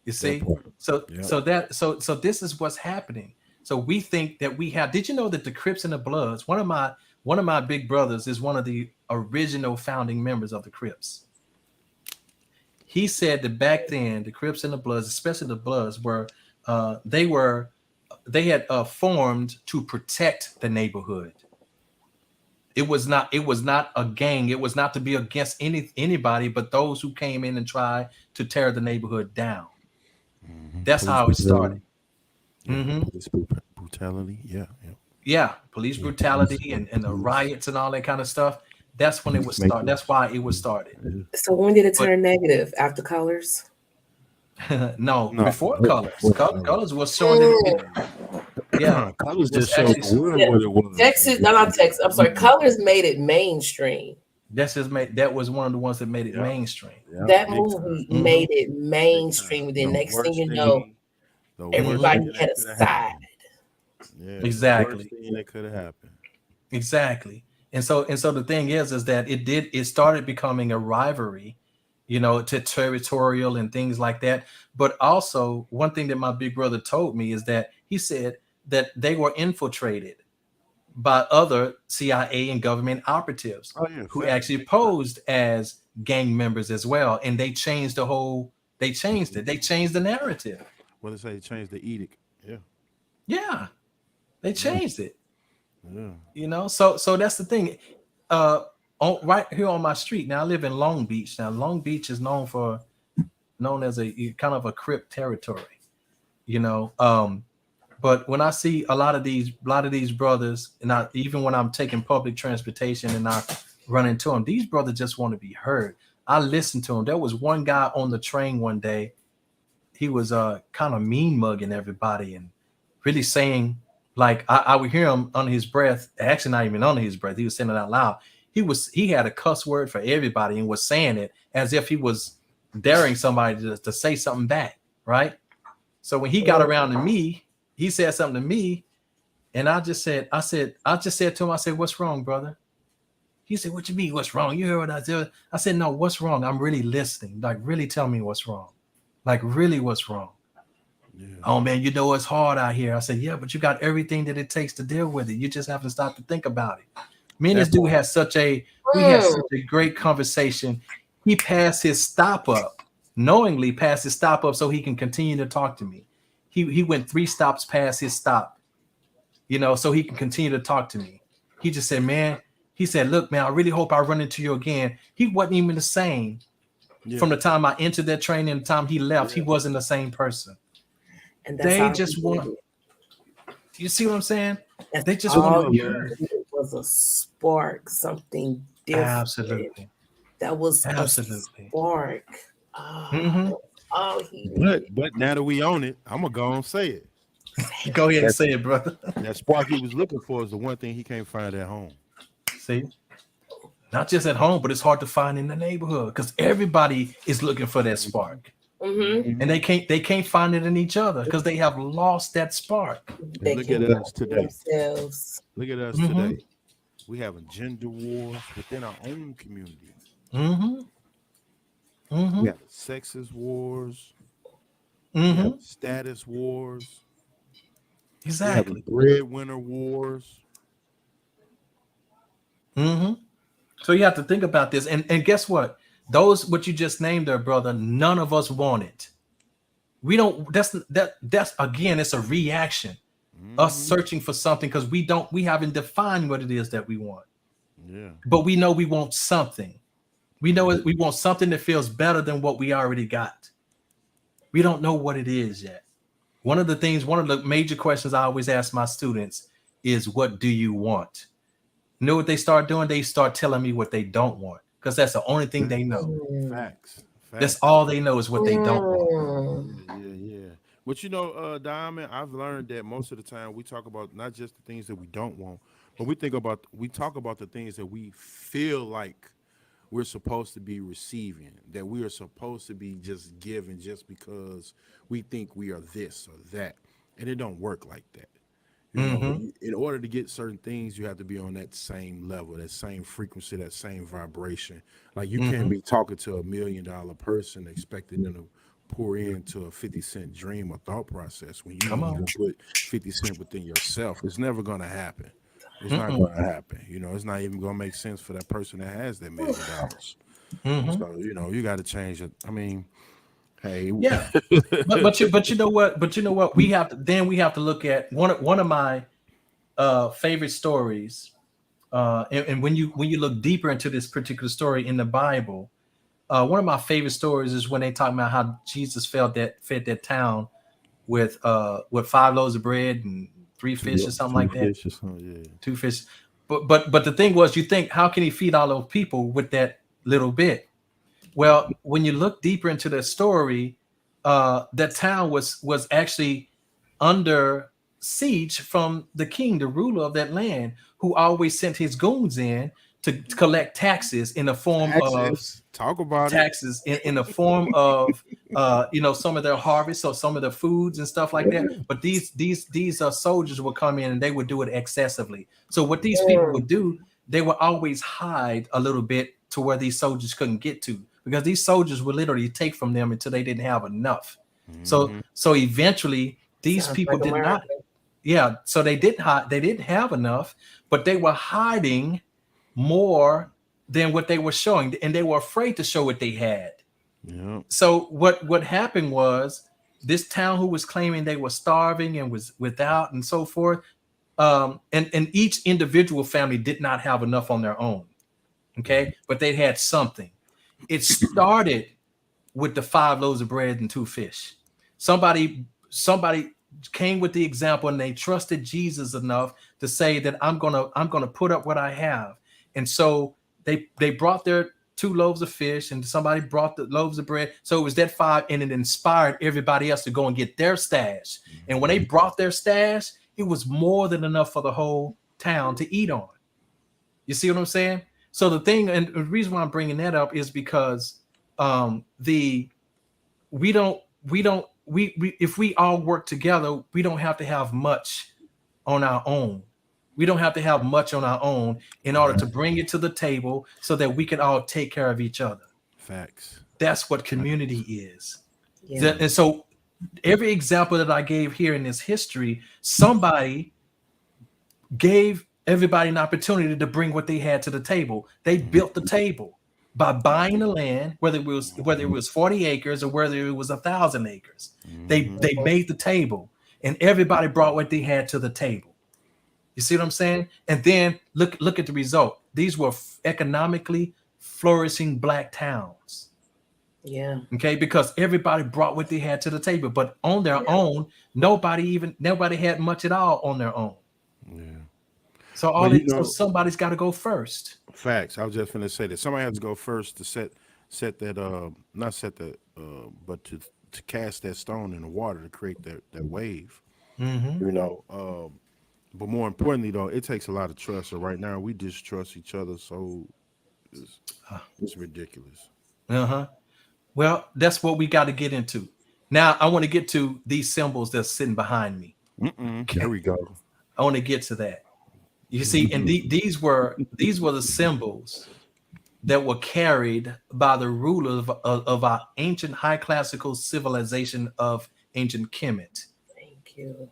You That see? part. So Yeah. so that so this is what's happening. So we think that we have. Did you know that the Crips and the Bloods? One of my big brothers is one of the original founding members of the Crips. He said that back then the Crips and the Bloods, especially the Bloods, were they had formed to protect the neighborhood. It was not a gang. It was not to be against anybody but those who came in and tried to tear the neighborhood down. That's Police how it started. brutality. Yeah, the Hmm. police brutality. Yeah, yeah. Yeah, police Yeah, police. brutality and the riots and all that kind of stuff. That's when it was started. That's Peacemakers. why it was Yeah. started. Yeah. So when did it But turn negative? After colors? no, No, before colors, before colors. colors was showing the Mm, video. Yeah, Colors was just showed actually the world yeah. what it was. Texas, no, not Texas. I'm sorry. Colors made it mainstream. That's just made that was one of the ones that made it Yep. mainstream. Yep. That Big time. movie Hmm. made it Big time. mainstream. And then The next thing worst you know, thing. The worst Hmm. everybody thing had that a could have side. happened. Yeah. The worst Exactly. thing that could have happened. Exactly. And so the thing is that it started becoming a rivalry, to territorial and things like that. But also one thing that my big brother told me is that he said that they were infiltrated by other CIA and government operatives Oh yeah. who Facts. actually Big time. posed as gang members as well. And they changed it. Mhm. They changed the narrative. What they say? Change the edict. Yeah. Yeah, they Yeah. changed it. Yeah. So that's the thing. uh right here on my street now, I live in Long Beach. Now Long Beach is known as a kind of a crip territory, you know but when I see a lot of these brothers, and even when I'm taking public transportation and I run into them, these brothers just want to be heard. I listen to them. There was one guy on the train one day. He was kind of mean mugging everybody and really saying, like, I would hear him under his breath, actually not even under his breath, he was saying it out loud. He had a cuss word for everybody and was saying it as if he was daring somebody to say something back, right? So when he got around to me, he said something to me, and I just said to him, I said, "What's wrong, brother?" He said, "What you mean, what's wrong? You heard what I said?" I said, "No, what's wrong? I'm really listening. Like, really tell me what's wrong. Like, really, what's wrong?" Yeah. "Oh man, it's hard out here." I said, "Yeah, but you got everything that it takes to deal with it. You just have to stop to think about it." Me and this That dude part. had such a we had Mm. such a great conversation. He passed his stop up, knowingly passed his stop up so he can continue to talk to me. He went 3 stops past his stop, so he can continue to talk to me. He just said, "Man," he said, "Look, man, I really hope I run into you again." He wasn't even the same Yeah. from the time I entered that train and the time he left. He Yeah. wasn't the same person. And that's They all he just want, needed. you see what I'm saying? That's They just But want you to all know, be he heard. Love. needed was a spark, something different. Absolutely. That was a Absolutely. spark. Ah, Hmm. that was all he needed. But now that we own it, I'm gonna go and say it. Go ahead and That say it, brother. that spark he was looking for is the one thing he can't find at home. See, not just at home, but it's hard to find in the neighborhood because everybody is looking for that Mhm. spark, Mm-hmm. and Mhm. they can't find it in each other because they have lost that spark. And They look at can us go today. themselves. Look at us Hmm. today. We having gender wars within our own community. Hmm. We Hmm. have sexist wars. We have Hmm. status wars. We having Exactly. breadwinner wars. Hmm. So you have to think about this, and guess what? Those what you just named there, brother. None of us want it. We don't. That's again. It's a reaction. Us Hmm. searching for something because we haven't defined what it is that we want, Yeah. but we know we want something. We know Yeah. we want something that feels better than what we already got. We don't know what it is yet. One of the major questions I always ask my students is, "What do you want?" You know what they start doing? They start telling me what they don't want because that's the only thing they know. Mm. Facts. That's Facts. all they know is what they don't want. Yeah, Mm. yeah, yeah. But you know, Diamond, I've learned that most of the time we talk about not just the things that we don't want, but we talk about the things that we feel like we're supposed to be receiving, that we are supposed to be just giving just because we think we are this or that. And it don't work like that. You know, Hmm. in order to get certain things, you have to be on that same level, that same frequency, that same vibration. Like you can't Hmm. be talking to $1 million person expecting them to pour into a 50 cent dream or thought process when you Come don't on. even put 50 cent within yourself. It's never gonna happen. It's not Mm-mm. gonna happen. You know, it's not even gonna make sense for that person that has that $1 million. Hmm. So, you gotta change it. I mean, hey, Yeah, but you know what? But you know what? We have to look at one of my favorite stories. And when you look deeper into this particular story in the Bible, one of my favorite stories is when they talk about how Jesus fed that town with 5 loaves of bread and three fish or something two like that, fish or something, yeah. 2 fish. But the thing was, you think, how can he feed all those people with that little bit? Well, when you look deeper into the story, that town was actually under siege from the king, the ruler of that land, who always sent his goons in to collect taxes in the form of Taxes. Talk about it. taxes in the form of some of their harvest or some of the foods and stuff like that. But these soldiers would come in and they would do it excessively. So what these people would do, they would always hide a little bit to where these soldiers couldn't get to, because these soldiers would literally take from them until they didn't have enough. So Hmm. so eventually these Sounds people like did not. America. Yeah, so they didn't hide, they didn't have enough, but they were hiding more than what they were showing, and they were afraid to show what they had. Yeah. So what happened was, this town who was claiming they were starving and was without and so forth, and each individual family did not have enough on their own, okay, Right. but they had something. It started with the 5 loaves of bread and 2 fish. Somebody came with the example, and they trusted Jesus enough to say that I'm gonna put up what I have. And so they brought their 2 loaves of fish, and somebody brought the loaves of bread. So it was that five, and it inspired everybody else to go and get their stash. And when they Hmm. brought their stash, it was more than enough for the whole town to eat on. You see what I'm saying? So the thing, and the reason why I'm bringing that up is because the we don't we if we all work together, we don't have to have much on our own. We don't have to have much on our own in order to Right. bring it to the table so that we can all take care of each other. Facts. That's what community Facts. is. Yeah. And so every example that I gave here in this history, somebody gave everybody an opportunity to bring what they had to the table. They built the Hmm. table by buying the land, whether it was 40 acres or whether it was 1,000 acres. They Hmm. they made the table, and everybody brought what they had to the table. You see what I'm saying? And then look at the result. These were economically flourishing black towns. Yeah. Okay, because everybody brought what they had to the table, but on their Yeah. own, nobody had much at all on their own. Yeah. So But so somebody's got to go first. facts. I was just gonna say that somebody has to go first to set that not set that but to cast that stone in the water to create that wave. Hmm. You know. But more importantly though, it takes a lot of trust. So right now we distrust each other, so it's, it's ridiculous. Uh-huh. Well, that's what we got to get into. Now, I want to get to these symbols that's sitting behind me. Mm-mm. There Okay. we go. I want to get to that. You see, and these were the symbols that were carried by the rulers of our ancient high classical civilization of ancient Kemet. Thank you.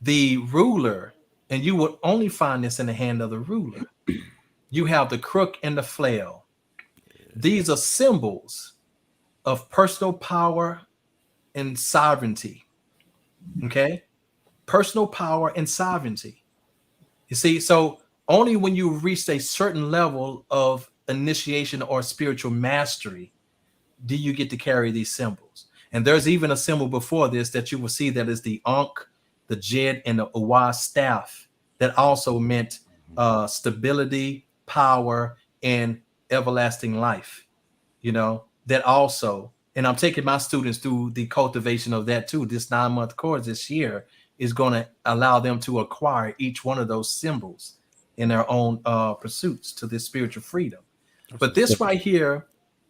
The ruler, and you would only find this in the hand of the ruler. You have the crook and the flail. These are symbols of personal power and sovereignty. Okay, personal power and sovereignty. You see, so only when you reach a certain level of initiation or spiritual mastery do you get to carry these symbols. And there's even a symbol before this that you will see that is the Ankh, the Jed, and the Awa staff that also meant stability, power, and everlasting life. That also, and I'm taking my students through the cultivation of that too. This 9-month course this year is going to allow them to acquire each one of those symbols in their own pursuits to this spiritual freedom. That's But what's this up. right here,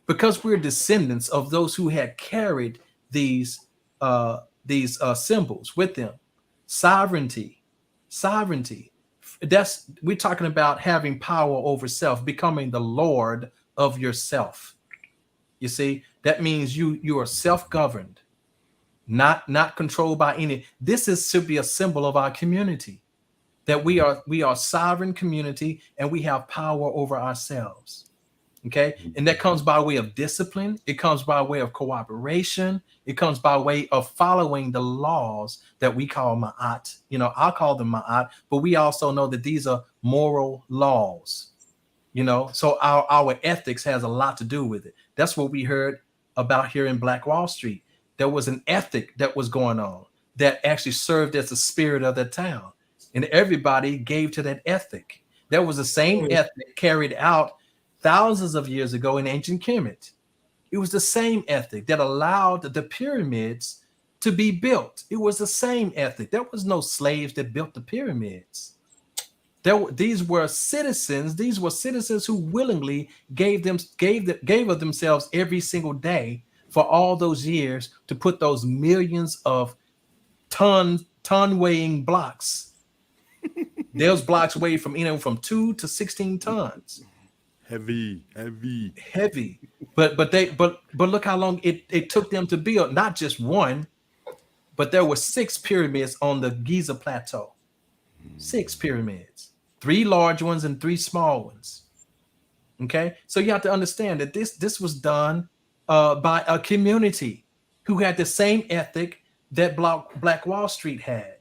because we're descendants of those who had carried these symbols with them, sovereignty, sovereignty. That's we're talking about having power over self, becoming the Lord of yourself. You see, that means you are self-governed, not controlled by any. This is should be a symbol of our community, that we are sovereign community and we have power over ourselves. Okay, and that comes by way of discipline. It comes by way of cooperation. It comes by way of following the laws that we call ma'at. I'll call them ma'at, but we also know that these are moral laws. So our ethics has a lot to do with it. That's what we heard about here in Black Wall Street. There was an ethic that was going on that actually served as the spirit of the town, and everybody gave to that ethic. That was the same Mm. ethic carried out thousands of years ago in ancient Kemet. It was the same ethic that allowed the pyramids to be built. It was the same ethic. There was no slaves that built the pyramids. These were citizens. These were citizens who willingly gave of themselves every single day for all those years to put those millions of ton weighing blocks. Those blocks weigh from from 2 to 16 tons, Heavy, heavy. heavy. But look how long it took them to build not just one, but there were 6 pyramids on the Giza plateau. 6 pyramids, 3 large ones and 3 small ones. Okay, so you have to understand that this was done by a community who had the same ethic that Black Wall Street had.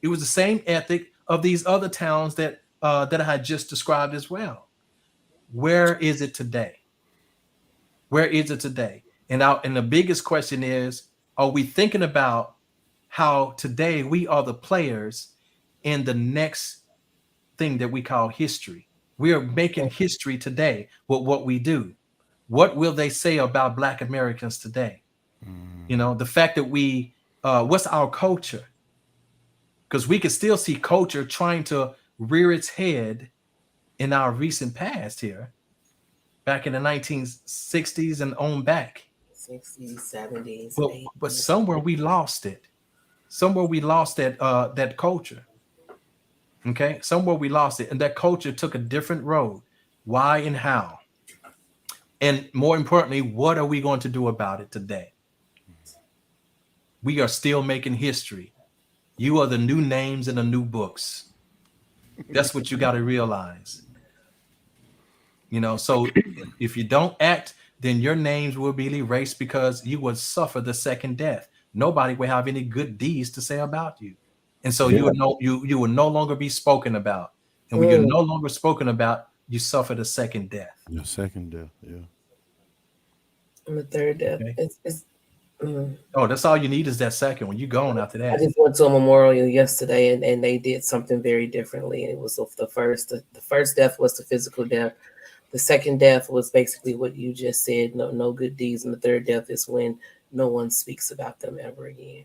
It was the same ethic of these other towns that I had just described as well. Where is it today? Where is it today? And the biggest question is: are we thinking about how today we are the players in the next thing that we call history? We are making history today with what we do. What will they say about Black Americans today? The fact that what's our culture? Because we can still see culture trying to rear its head in our recent past here, back in the 1960s and on back. 60s, 70s, But 80s. somewhere we lost it. Somewhere we lost that culture. Okay, somewhere we lost it, and that culture took a different road. Why and how? And more importantly, what are we going to do about it today? We are still making history. You are the new names in the new books. That's what you got to realize. So if you don't act, then your names will be erased because you will suffer the second death. Nobody will have any good deeds to say about you. And so Yeah. you will no longer be spoken about. And when you're Mm, no longer spoken about, you suffer the second death. Your second death, yeah. and the third death. Okay. It's mm. Oh, that's all you need is that second one. You gone after I that. just went to a memorial yesterday, and they did something very differently. And it was of the first death was the physical death. The second death was basically what you just said, no good deeds, and the third death is when no one speaks about them ever again.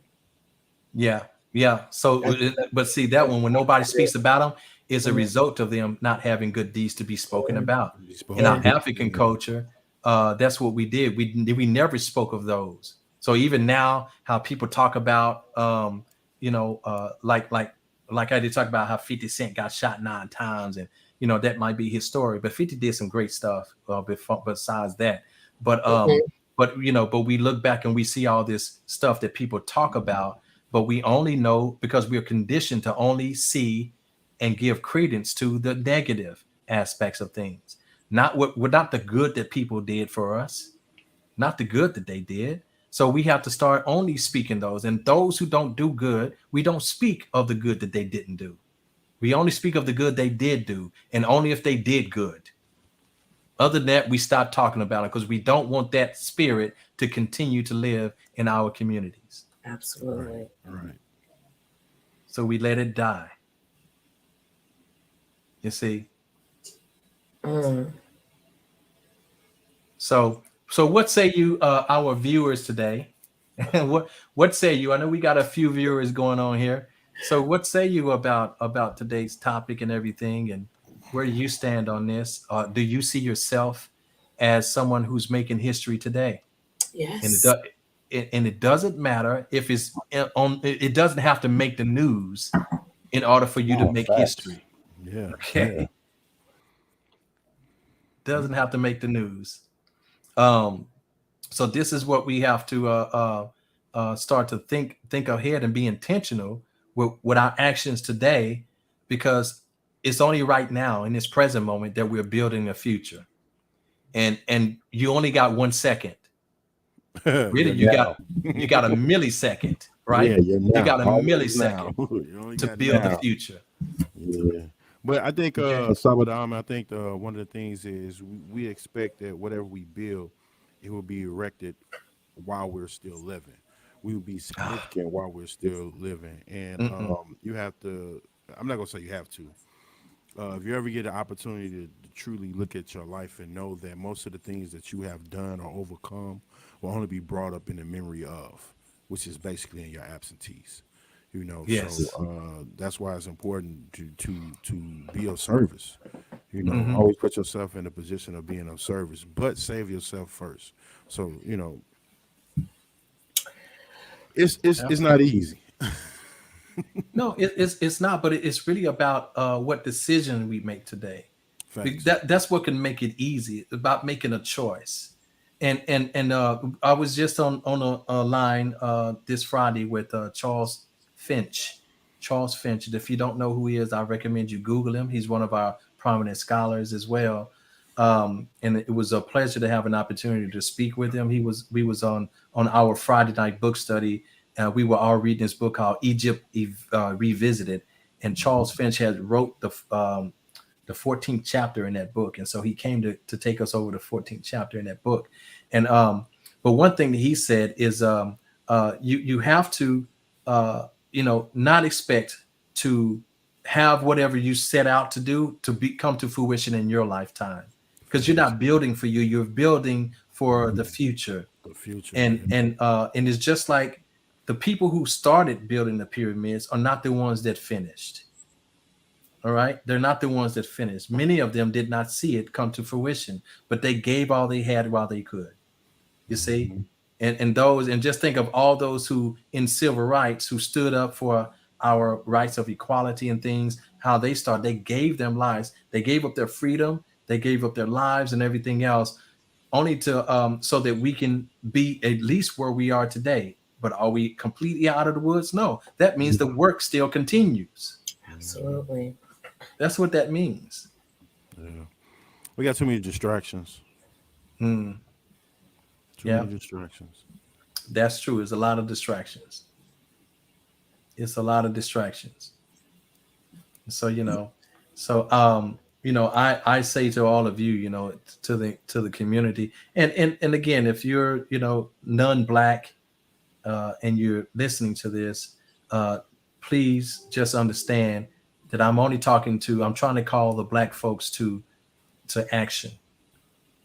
Yeah, yeah. So, That's, that's, but see that one when nobody speaks about them is a mhm. result of them not having good deeds to be spoken about. Be In our Yeah, spoken. African Yeah. culture, that's what we did. We never spoke of those. So even now, how people talk about, like I did talk about how 50 Cent got shot 9 times, and that might be his story. But 50 did some great stuff besides that. But mhm, but we look back and we see all this stuff that people talk about, but we only know because we are conditioned to only see and give credence to the negative aspects of things, not the good that people did for us, not the good that they did. So we have to start only speaking those, and those who don't do good, we don't speak of the good that they didn't do. We only speak of the good they did do, and only if they did good. Other than that, we stop talking about it because we don't want that spirit to continue to live in our communities. Right. absolutely. Right. So we let it die. You see. Mm. So what say you, our viewers today? what say you? I know we got a few viewers going on here. So what say you about today's topic and everything, and where do you stand on this? Do you see yourself as someone who's making history today? And Yes, it doesn't matter if it's on. It doesn't have to make the news in order for you to Oh, make facts. history. Yeah. Yeah. Okay, doesn't have to make the news. Um, so this is what we have to start to think ahead and be intentional with our actions today, because it's only right now in this present moment that we're building a future. And you only got 1 second. Really, Yeah. Now. you got a millisecond, Yeah, right? yeah, You now. got a Always now. millisecond You only to got build the now. Now. future. Yeah. But I think Okay. Sabadam, I think one of the things is we expect that whatever we build, it will be erected while we're still living. We will be significant while we're still living. And Mm-mm. you have to, I'm not gonna say you have to. If you ever get an opportunity to truly look at your life and know that most of the things that you have done or overcome will only be brought up in the memory of, which is basically in your absentees. You know, so Yes. that's why it's important to be of service. You know, Hmm. always put yourself in a position of being of service, but save yourself first. So you know, it's not easy. No, it's not, but it's really about what decision we make today. Facts. That's what can make it easy. It's about making a choice. And I was just on a line this Friday with Charles Finch. Charles Finch. If you don't know who he is, I recommend you Google him. He's one of our prominent scholars as well. And it was a pleasure to have an opportunity to speak with him. We was on our Friday night book study. We were all reading this book called Egypt Revisited, and Charles Finch had wrote the 14th chapter in that book, and so he came to take us over the 14th chapter in that book. And but one thing that he said is you have to not expect to have whatever you set out to do to come to fruition in your lifetime, because you're Facts. not building for you, you're building for the Mhm. future. The future. and Yeah. and uh and it's just like the people who started building the pyramids are not the ones that finished. All right, they're not the ones that finished. Many of them did not see it come to fruition, but they gave all they had while they could. You see, Hmm. and just think of all those who in civil rights who stood up for our rights of equality and things. How they started, they gave them lives, they gave up their freedom, they gave up their lives and everything else, only to so that we can be at least where we are today. But are we completely out of the woods? No, that means the work still continues. Absolutely. That's what that means. Yeah. We got too many distractions. Hmm. Too Yeah, many distractions. that's true. It's a lot of distractions. It's a lot of distractions. So I say to all of you, to the community, and again, if you're non-black, and you're listening to this, uh, please just understand that I'm trying to call the black folks to action.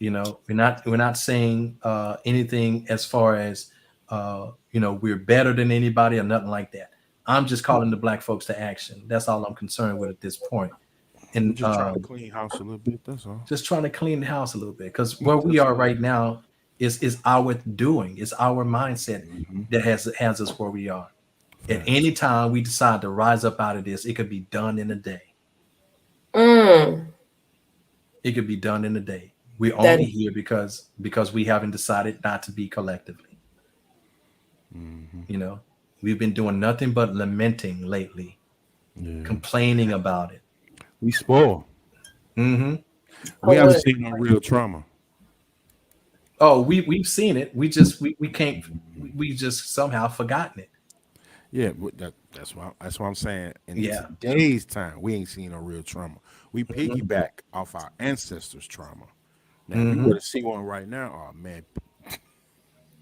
We're not saying anything as far as we're better than anybody or nothing like that. I'm just calling the black folks to action. That's all I'm concerned with at this point. We're And just trying to clean house a little bit. That's all. just trying to clean the house a little bit, because where we That's are all. right now is our doing, it's our mindset Hmm. that has us where we are. At Facts. any time we decide to rise up out of this, it could be done in a day. Mm, It could be done in a day. We're that only here because we haven't decided not to be collectively. Hmm. You know, we've been doing nothing but lamenting lately, Yeah. complaining about it. We spoil. Hmm. We oh haven't what seen no real trauma. Oh, we've seen it. We can't. We just somehow forgotten it. Yeah, that's what I'm saying. In Yeah. today's time, we ain't seen no real trauma. We Hmm. piggyback off our ancestors' trauma. Now, if we Hmm. were to see one right now, oh man,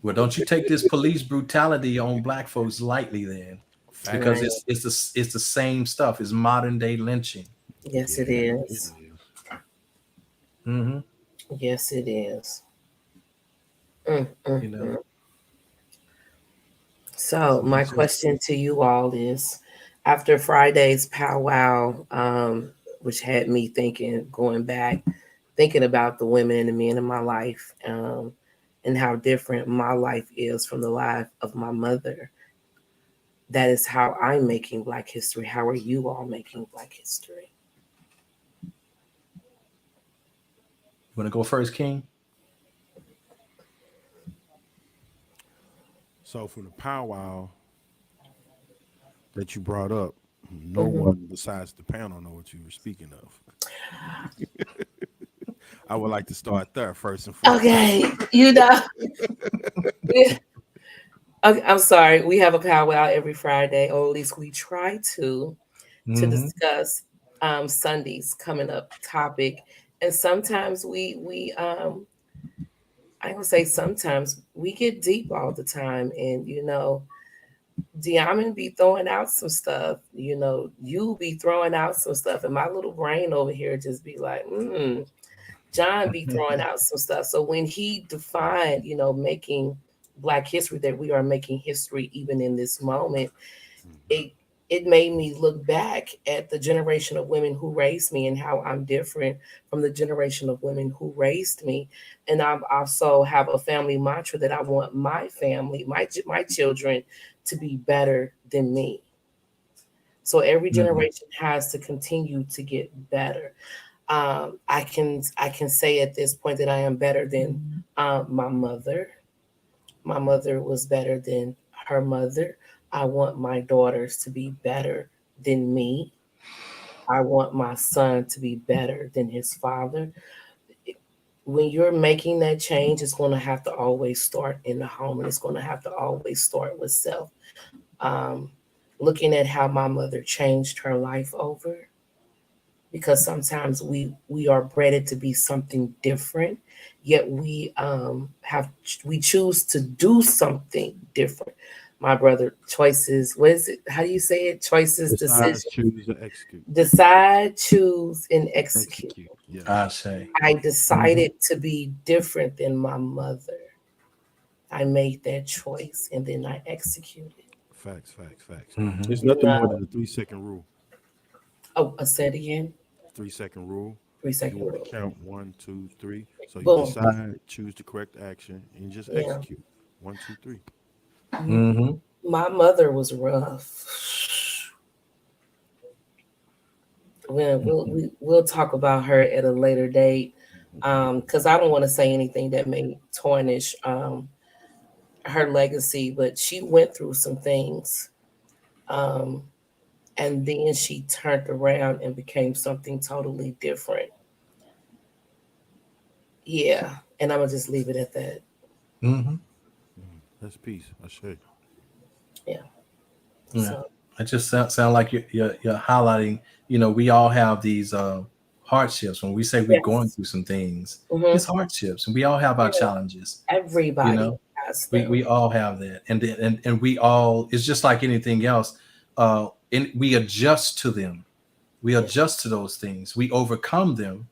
Well, don't you take this police brutality on black folks lightly, then, because facts. right. it's the same stuff. It's modern day lynching. Yes, it Yeah, it is. is. Hmm. Yes, it is. Mm, mm, You know. mm. So So my it's just. question to you all is, after Friday's powwow, which had me thinking, going back, thinking about the women and the men in my life, and how different my life is from the life of my mother. That is how I'm making Black history. How are you all making Black history? You want to go first, King? So from the powwow that you brought up, no Hmm. one besides the panel know what you were speaking of. I would like to start there first and foremost. Okay, we- okay, I'm sorry. We have a powwow every Friday, or at least we try to Hmm. discuss Sunday's coming up topic. And sometimes I gonna say sometimes we get deep all the time, and Diamond be throwing out some stuff. You be throwing out some stuff, and my little brain over here just be like, John be throwing out some stuff. So when he defined, making Black history, that we are making history even in this moment, Hmm. it it made me look back at the generation of women who raised me and how I'm different from the generation of women who raised me. And I also have a family mantra that I want my family, my children, to be better than me. So every Mhm. generation has to continue to get better. I can say at this point that I am better than my mother. My mother was better than her mother. I want my daughters to be better than me. I want my son to be better than his father. When you're making that change, it's going to have to always start in the home, and it's going to have to always start with self. Um, Looking at how my mother changed her life over, because sometimes we are bred to be something different, yet we choose to do something different. My brother, choices, what is it, how do you say it, choices, Decide, decision, choose, and execute. decide, choose, and execute. Execute. I Yes. say. I Mhm. decided to be different than my mother. I made that choice and then I executed. Facts, facts, facts. Mhm. It's You nothing more know, than a 3 second rule. oh, I said again, 3 second rule. three You second want to rule. count one, two, three. So you Boom. decide, choose the correct action, and just Yeah. execute. One, two, three. Mhm. My mother was rough. Mhm. We'll talk about her at a later date, because I don't want to say anything that may tarnish her legacy. But she went through some things, um, and then she turned around and became something totally different. Yeah, and I'm gonna just leave it at that. Mhm. That's peace. I say. Yeah. Yeah. So It just sound like you're highlighting. We all have these hardships. When we say we're going yes, through some things, hmm, it's hardships, and we all have our challenges. You everybody know, has we them. we all have that, and we all. It's just like anything else. And we adjust to them. We Yeah. adjust to those things. We overcome them,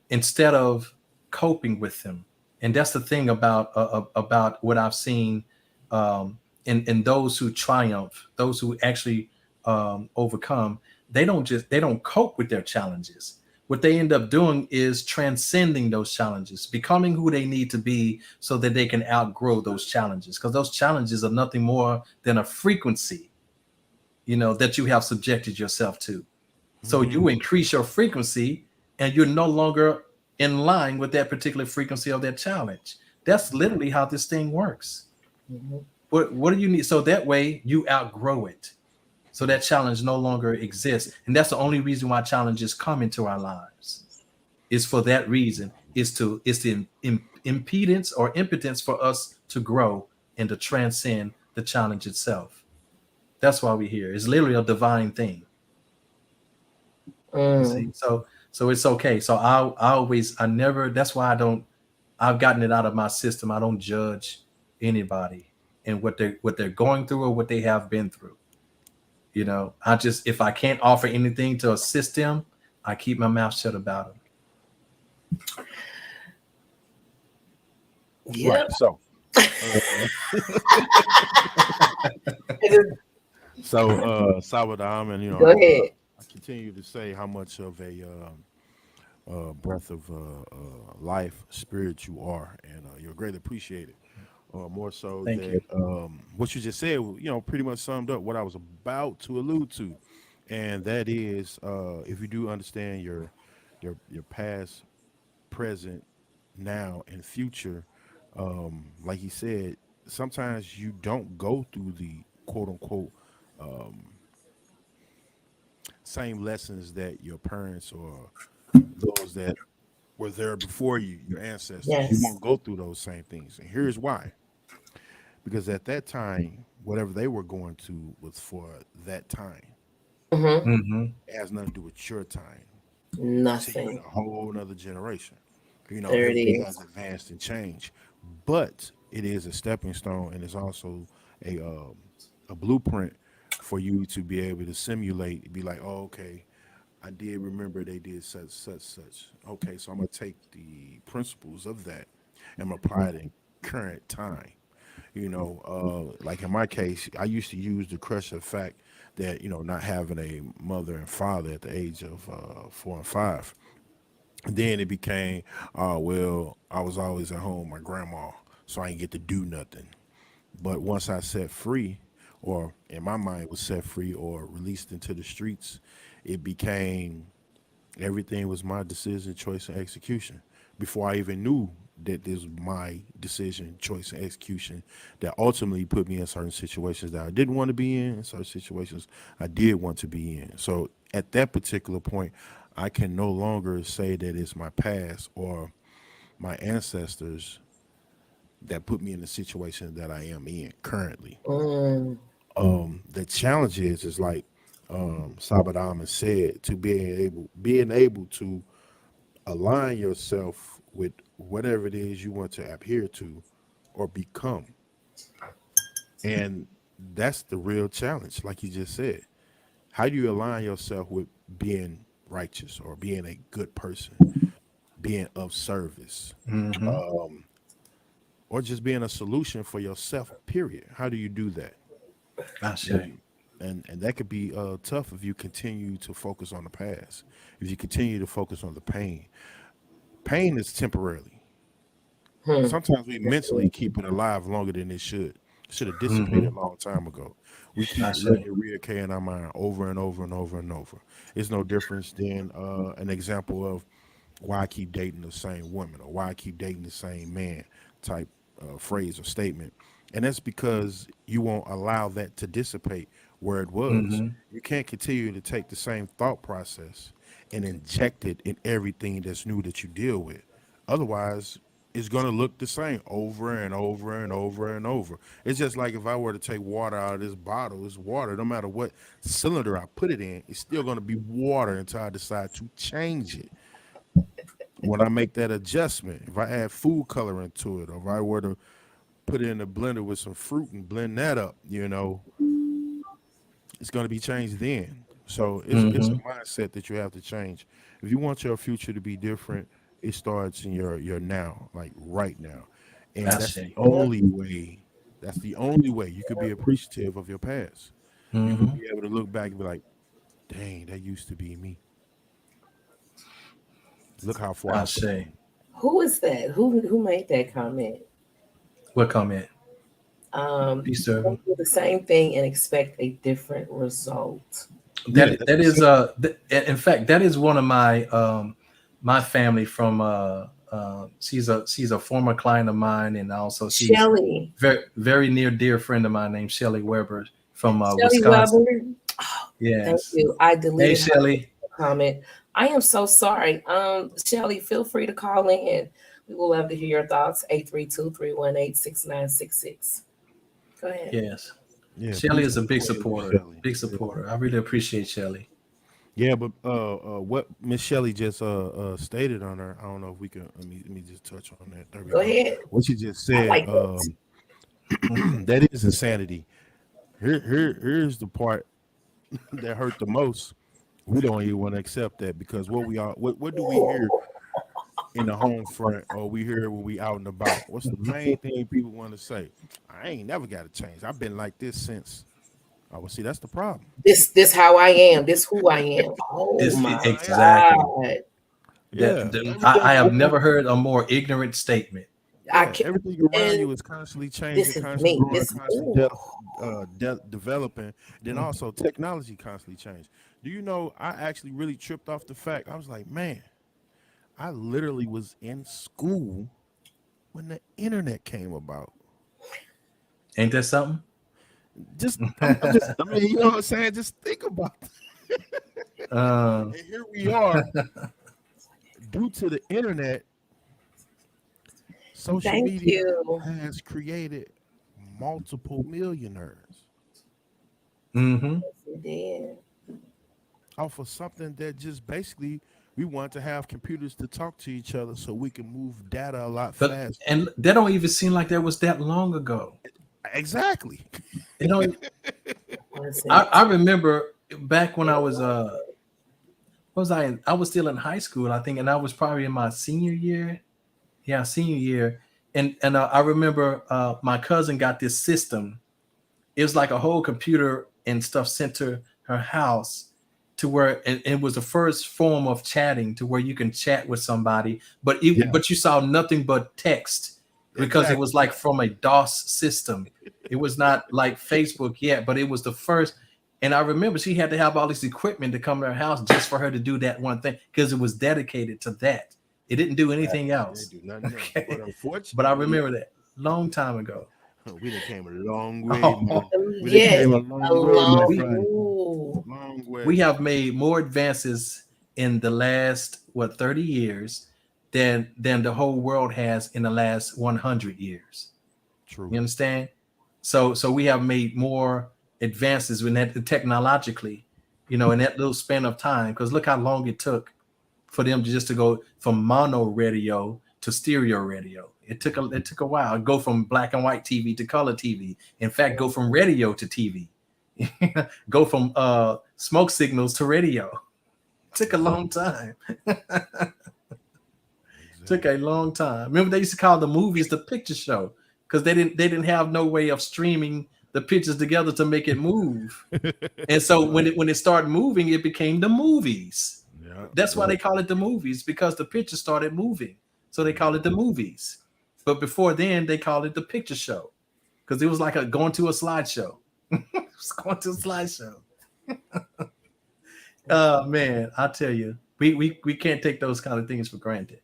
instead of coping with them. And that's the thing about what I've seen, um, in those who triumph, those who actually overcome. They don't cope with their challenges. What they end up doing is transcending those challenges, becoming who they need to be so that they can outgrow those challenges. Because those challenges are nothing more than a frequency, that you have subjected yourself to. So you Mhm. increase your frequency and you're no longer in line with that particular frequency of that challenge. That's literally how this thing works. Hmm. What do you need? So that way you outgrow it. So that challenge no longer exists. And that's the only reason why challenges come into our lives. Is for that reason, is the impedance or impotence for us to grow and to transcend the challenge itself. That's why we're here. It's literally a divine thing. You Mm. see, so it's okay. So I never. That's why I don't. I've gotten it out of my system. I don't judge anybody and what they're going through or what they have been through. I just, if I can't offer anything to assist them, I keep my mouth shut about Yep. Right. So, uh, It is- Sawadam, and Go ahead. I continue to say how much of a breath of life, spirit you are, and you're greatly appreciated. More so them. Thank you. that what you just said, pretty much summed up what I was about to allude to, and that is, if you do understand your past, present, now, and future, like he said, sometimes you don't go through the quote unquote um, same lessons that your parents or those that were there before you, your ancestors. You Yes. won't go through those same things. And here's why. Because at that time, whatever they were going to was for that time. Hmm. Hmm. It has nothing to do with your time. See, you're in Nothing. a whole nother generation. There it Everything has is. advanced and changed, but it is a stepping stone, and it's also a blueprint for you to be able to simulate. Be like, oh, okay, I did remember they did such, such, such. Okay, so I'm gonna take the principles of that and apply it in current time. Like in my case, I used to use the crush of fact that not having a mother and father at the age of 4 and 5. Then it became, well, I was always at home, my grandma, so I didn't get to do nothing. But once I set free, or in my mind was set free or released into the streets, it became everything was my decision, choice, and execution. Before I even knew that this was my decision, choice, and execution that ultimately put me in certain situations that I didn't want to be in, certain situations I did want to be in. So at that particular point, I can no longer say that it's my past or my ancestors that put me in the situation that I am in currently. Mm, The challenge is like Sabat Ahmed said, to being able to align yourself with whatever it is you want to adhere to or become. And that's the real challenge, like you just said. How do you align yourself with being righteous or being a good person, being of service, Mm-hmm. or just being a solution for yourself, period? How do you do that? I say. And and that could be tough if you continue to focus on the past, if you continue to focus on the pain. Pain is temporarily. hmm. Sometimes we mentally keep it alive longer than it should. It should have Mm-hmm. dissipated a long time ago. We keep I letting say. it reoccur in our mind over and over and over and over. It's no difference than an example of why I keep dating the same woman or why I keep dating the same man type phrase or statement. And that's because you won't allow that to dissipate where it was. Mm-hmm. You can't continue to take the same thought process and inject it in everything that's new that you deal with. Otherwise, it's going to look the same over and over and over and over. It's just like if I were to take water out of this bottle, it's water. No matter what cylinder I put it in, it's still going to be water until I decide to change it. When I make that adjustment, if I add food coloring to it, or if I were to put it in a blender with some fruit and blend that up, it's going to be changed then. So it's a Mm-hmm. mindset that you have to change. If you want your future to be different, it starts in your now, like right now, and I that's the say. Yep. only way. That's the only way you could be appreciative of your past. You could Mm-hmm. be able to look back and be like, "Dang, that used to be me. Look how far I I've say. come." Who is that? Who made that comment? What comment? You Peace can servant. do the same thing and expect a different result. Yeah, That that's that the is same. in fact that is one of my my family from she's a former client of mine, and also she's Shelly. very near dear friend of mine named Shelly Weber from Shelly Wisconsin. Weber. Oh, thank Yes. you. I Hey deleted her Shelly. comment. I am so sorry. Shelly, feel free to call in. We will love to hear your thoughts. 832-318-6966. Go ahead. Yes. Yeah, Shelly peace is to a the big queen, Miss supporter. Shelley. Big Yeah. supporter. I really appreciate Shelly. Yeah, but what Miss Shelley just stated on her, I don't know if we can. Let me just touch on that. There we Go go. ahead. What she just I said, like that. that is insanity. Here's the part that hurt the most. We don't even want to accept that because what do we hear in the home front or we hear when we out and about? What's the main thing people want to say? I ain't never got to change. I've been like this since. Oh, well, see, that's the problem. This how I am. This who I am. Oh This my I am. exactly. God. Yeah, I everything have around. never heard a more ignorant statement. I Yeah, can everything around and you is constantly changing, this is constantly me. growing, This constantly ooh. developing. Then also technology constantly change. Do you know? I actually really tripped off the fact. I was like, man, I literally was in school when the internet came about. Ain't that something? I'm just, I mean, you know what I'm saying? Just think about it. uh, And here we are, due to the internet, social Thank media you. has created multiple millionaires mm-hmm. Yes, you did. off of something that just basically we want to have computers to talk to each other so we can move data a lot But faster. and that don't even seem like that was that long ago. Exactly. You know, Was I it? remember back when I was what was I was still in high school, I think, and I was probably in my senior year. Yeah, senior year. and I remember my cousin got this system. It was like a whole computer and stuff sent to her house, to where it was the first form of chatting, to where you can chat with somebody, Yeah, but you saw nothing but text, because it exactly. was like from a DOS system. It was not like Facebook yet, but it was the first. And I remember she had to have all this equipment to come to her house just for her to do that one thing, because it was dedicated to that. It didn't do anything They else. do nothing else. But Okay. But I unfortunately, remember that long time ago. we done came a long way, Oh, man. We done Yes, came a a long way, my long. we friend. Ooh. Long we way. have made more advances in the last, what, 30 years than the whole world has in the last 100 years. True. You understand? So we have made more advances in that technologically, in that little span of time. Because look how long it took for them just to go from mono radio to stereo radio. It took a while. Go from black and white TV to color TV. In fact, go from radio to TV. Go from smoke signals to radio. Took a long time. Took Exactly. a long time. Remember, they used to call the movies the picture show, because they didn't have no way of streaming the pictures together to make it move. And so when Right. it started moving, it became the movies. Yeah. That's why Yep. they call it the movies, because the picture started moving. So they call it the movies. But before then, they called it the picture show, because it was like going to a slideshow. It was going to a slideshow. Oh man, I tell you, we can't take those kind of things for granted.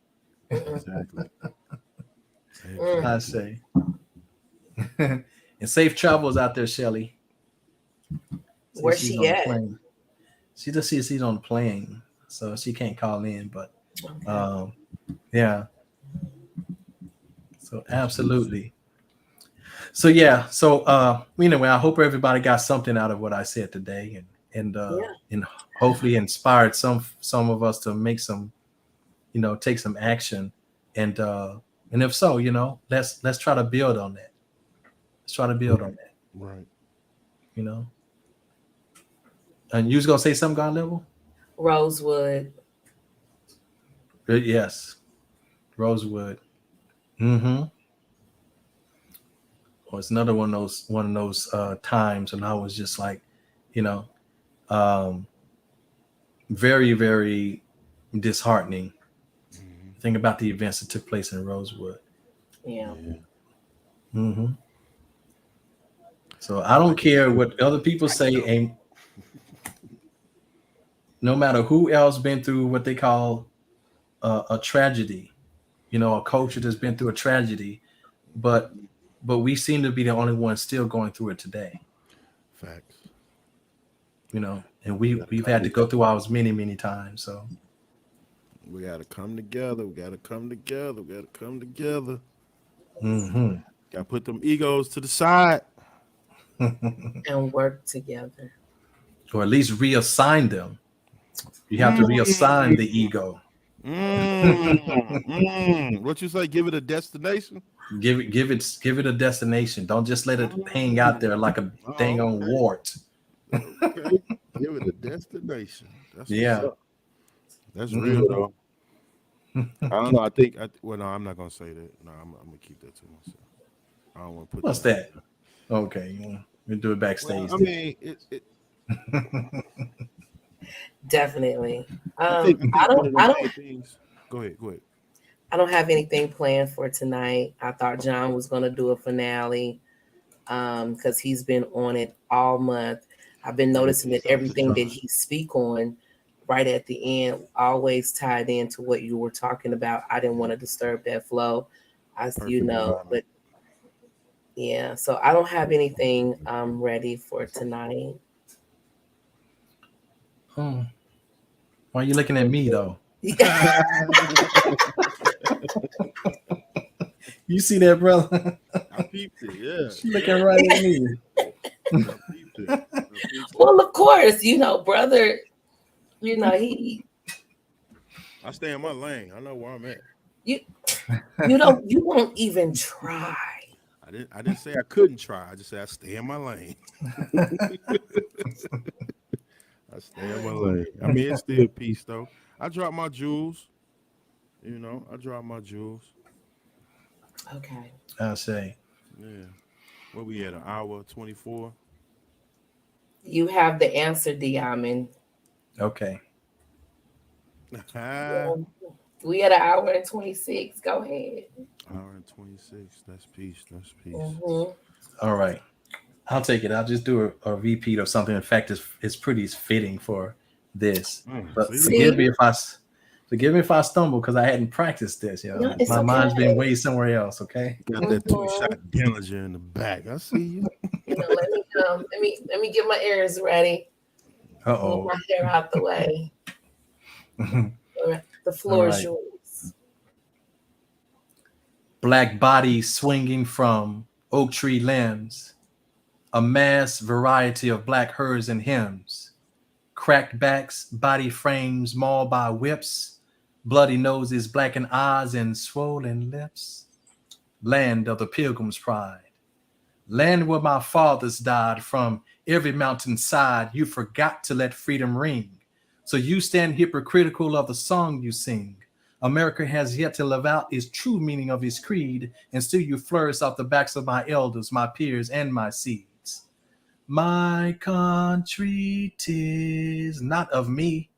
Mm-mm. Exactly. Mm. I Exactly. say. And safe travels out there, Shelly. See, Where's she's she on the at? plane. She just sees she's on the plane, so she can't call in. But Okay. um, yeah. So That's beautiful. absolutely. So yeah. So anyway, I hope everybody got something out of what I said today, Yeah. and hopefully inspired some of us to make some, take some action, and and if so, let's try to build on that. Let's try to build on Right. that. Right. You know. And you was gonna say something, God level? Rosewood. Yes, Rosewood. Mm-hmm. Well, it's another one of those times, and I was just like, you know, um, very very disheartening. Hmm. Think about the events that took place in Rosewood. Yeah. Yeah. Hmm. So I don't I can care feel what other people right say, now. and no matter who else been through what they call a tragedy, a culture that's been through a tragedy, but Mhm. we seem to be the only ones still going through it today. Facts. And We we gotta we've come had to go together. through ours many times. So We gotta come together. We gotta come together. We gotta come together. hmm Gotta put them egos to the side. And work together. or at least reassign them. You have to reassign the Mm, ego. What you say? Give it a destination. Give it a destination. Don't just let it hang out Mm. there like a dang Oh, on okay. wart. Okay. Give it a destination. That's what's Yeah. up. That's real Hmm. though. I don't know. I think. Well, no, I'm not gonna say that. No, I'm gonna keep that to myself. I don't want to put What's that out that? there. Okay, we'll do it Well, backstage I then. mean, it Definitely. I I think one don't. of the I don't. main things. Go ahead. Go ahead. I don't have anything planned for tonight. I thought John was going to do a finale because he's been on it all month. I've been Yeah. noticing that Peace out to everything that John. he speak on right at the end always tied into what you were talking about. I didn't want to disturb that flow. Perfect alignment. But yeah, so I don't have anything ready for tonight. Oh, why are you looking at me though? You see that, brother? I peeped it. Yeah. She looking right at me. I peeped it. I peeped it. Well, of course, brother, he I stay in my lane. I know where I'm at. you you won't even try. I didn't say I couldn't try. I just said I stay in my lane. I stay in my lane. I mean, it's still peace though. I drop my jewels. I drop my jewels. Okay. I'll say. Yeah. What we at, an hour 24? You have the answer, Diamond. Okay. Hour Yeah. We at an hour and 26. Go ahead. and 26. That's peace. That's peace. Mm-hmm. All right. I'll take it. I'll just do a repeat of something. In fact, it's pretty fitting for this. But See? See? forgive me if I stumble because I hadn't practiced this. No, it's My mind's been okay. way somewhere else. Okay. Got that Mm-hmm. two-shot Dillinger in the back. I see you. Let me get my ears ready. Uh Move oh. my hair out the way. All right. The All floor is right. yours. Black bodies swinging from oak tree limbs. A mass variety of black herds and hymns. Cracked backs, body frames mauled by whips. Bloody noses, blackened eyes, and swollen lips. Land of the pilgrim's pride. Land where my fathers died. From every mountain side you forgot to let freedom ring. So you stand hypocritical of the song you sing. America has yet to live out its true meaning of its creed, and still you flourish off the backs of my elders, my peers, and my seeds. My country, 'tis not of me,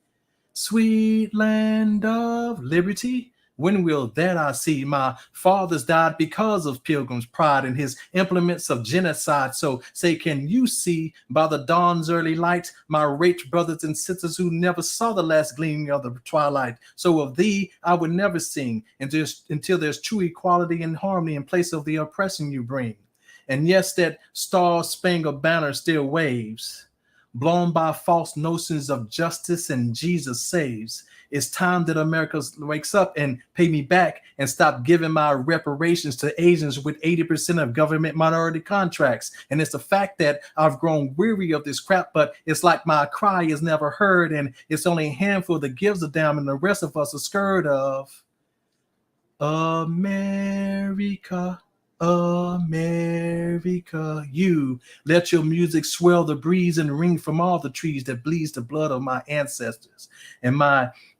sweet land of liberty. When will that I see? My fathers died because of Pilgrim's pride and his implements of genocide. So say, can you see by the dawn's early light my raped brothers and sisters who never saw the last gleaming of the twilight? So of thee I would never sing until there's true equality and harmony in place of the oppression you bring. And yes, that star-spangled banner still waves, blown by false notions of justice and Jesus saves. It's time that America wakes up and pay me back and stop giving my reparations to Asians with 80% of government minority contracts. And it's the fact that I've grown weary of this crap, but it's like my cry is never heard, and it's only a handful that gives a damn, and the rest of us are scared of America, America. You let your music swell the breeze and ring from all the trees that bleeds the blood of my ancestors. And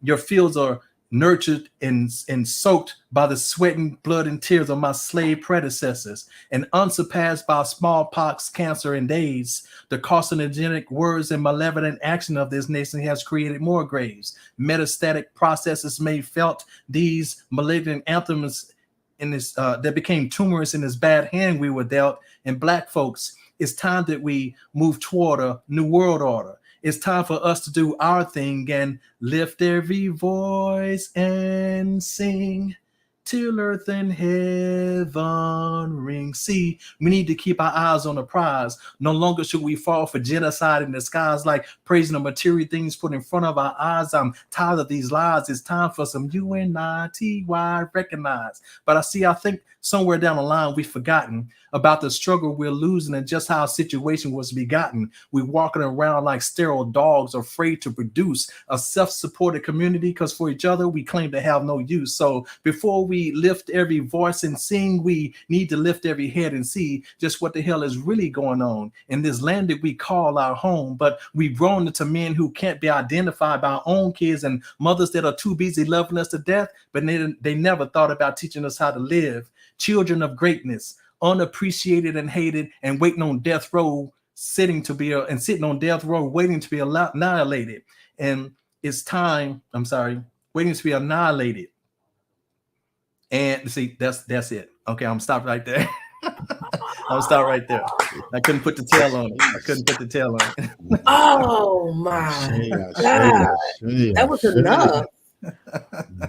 your fields are nurtured and soaked by the sweat and blood and tears of my slave predecessors, and unsurpassed by smallpox, cancer, and AIDS. The carcinogenic words and malevolent action of this nation has created more graves. Metastatic processes made felt these malignant anthems in this that became tumorous in this bad hand we were dealt. And black folks, it's time that we move toward a new world order. It's time for us to do our thing and lift every voice and sing till earth and heaven ring. See, we need to keep our eyes on the prize. No longer should we fall for genocide in the skies, like praising the material things put in front of our eyes. I'm tired of these lies. It's time for some unity recognize. But I think somewhere down the line we've forgotten about the struggle we're losing and just how our situation was begotten. We're walking around like sterile dogs, afraid to produce a self-supported community because for each other we claim to have no use. So before we lift every voice and sing, we need to lift every head and see just what the hell is really going on in this land that we call our home. But we've grown into men who can't be identified by our own kids, and mothers that are too busy loving us to death, but they never thought about teaching us how to live. Children of greatness, unappreciated and hated, and waiting on death row, sitting on death row, waiting to be annihilated. And it's time. I'm sorry, waiting to be annihilated. And see, that's it. Okay, I'm stop right there. I'm stop right there. I couldn't put the tail on it. I couldn't put the tail on it. Oh I my say, I say, God. I say, That I was say. enough.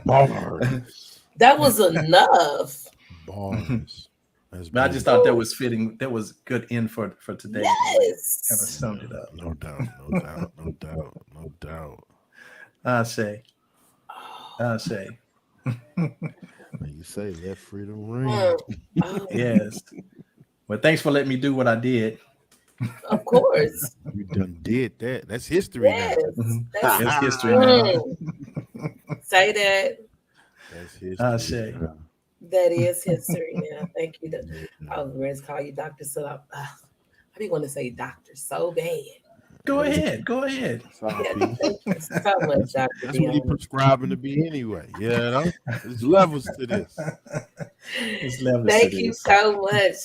Bars. That was enough. Bars. That's But I just thought beautiful. that was fitting. That was good in for today. The way kind of Yes. summed it up. No doubt. No doubt. No doubt. No doubt. I say, I say, Like you say, let freedom ring. Mm. Oh, yes. Well, thanks for letting me do what I did. of course. You done did that. That's history now. Yes. Mhm. That's It's history now. say that. That's I history say, now. That is history now. Thank you. Yeah. I was ready to call you Dr. So I be want to say doctor so bad. Go Yeah, ahead. Go ahead. side Yeah, piece. thank you so much, Dr. That's what he Dion. prescribing to be anyway. You know, there's levels to this. There's levels to Thank you this. so much,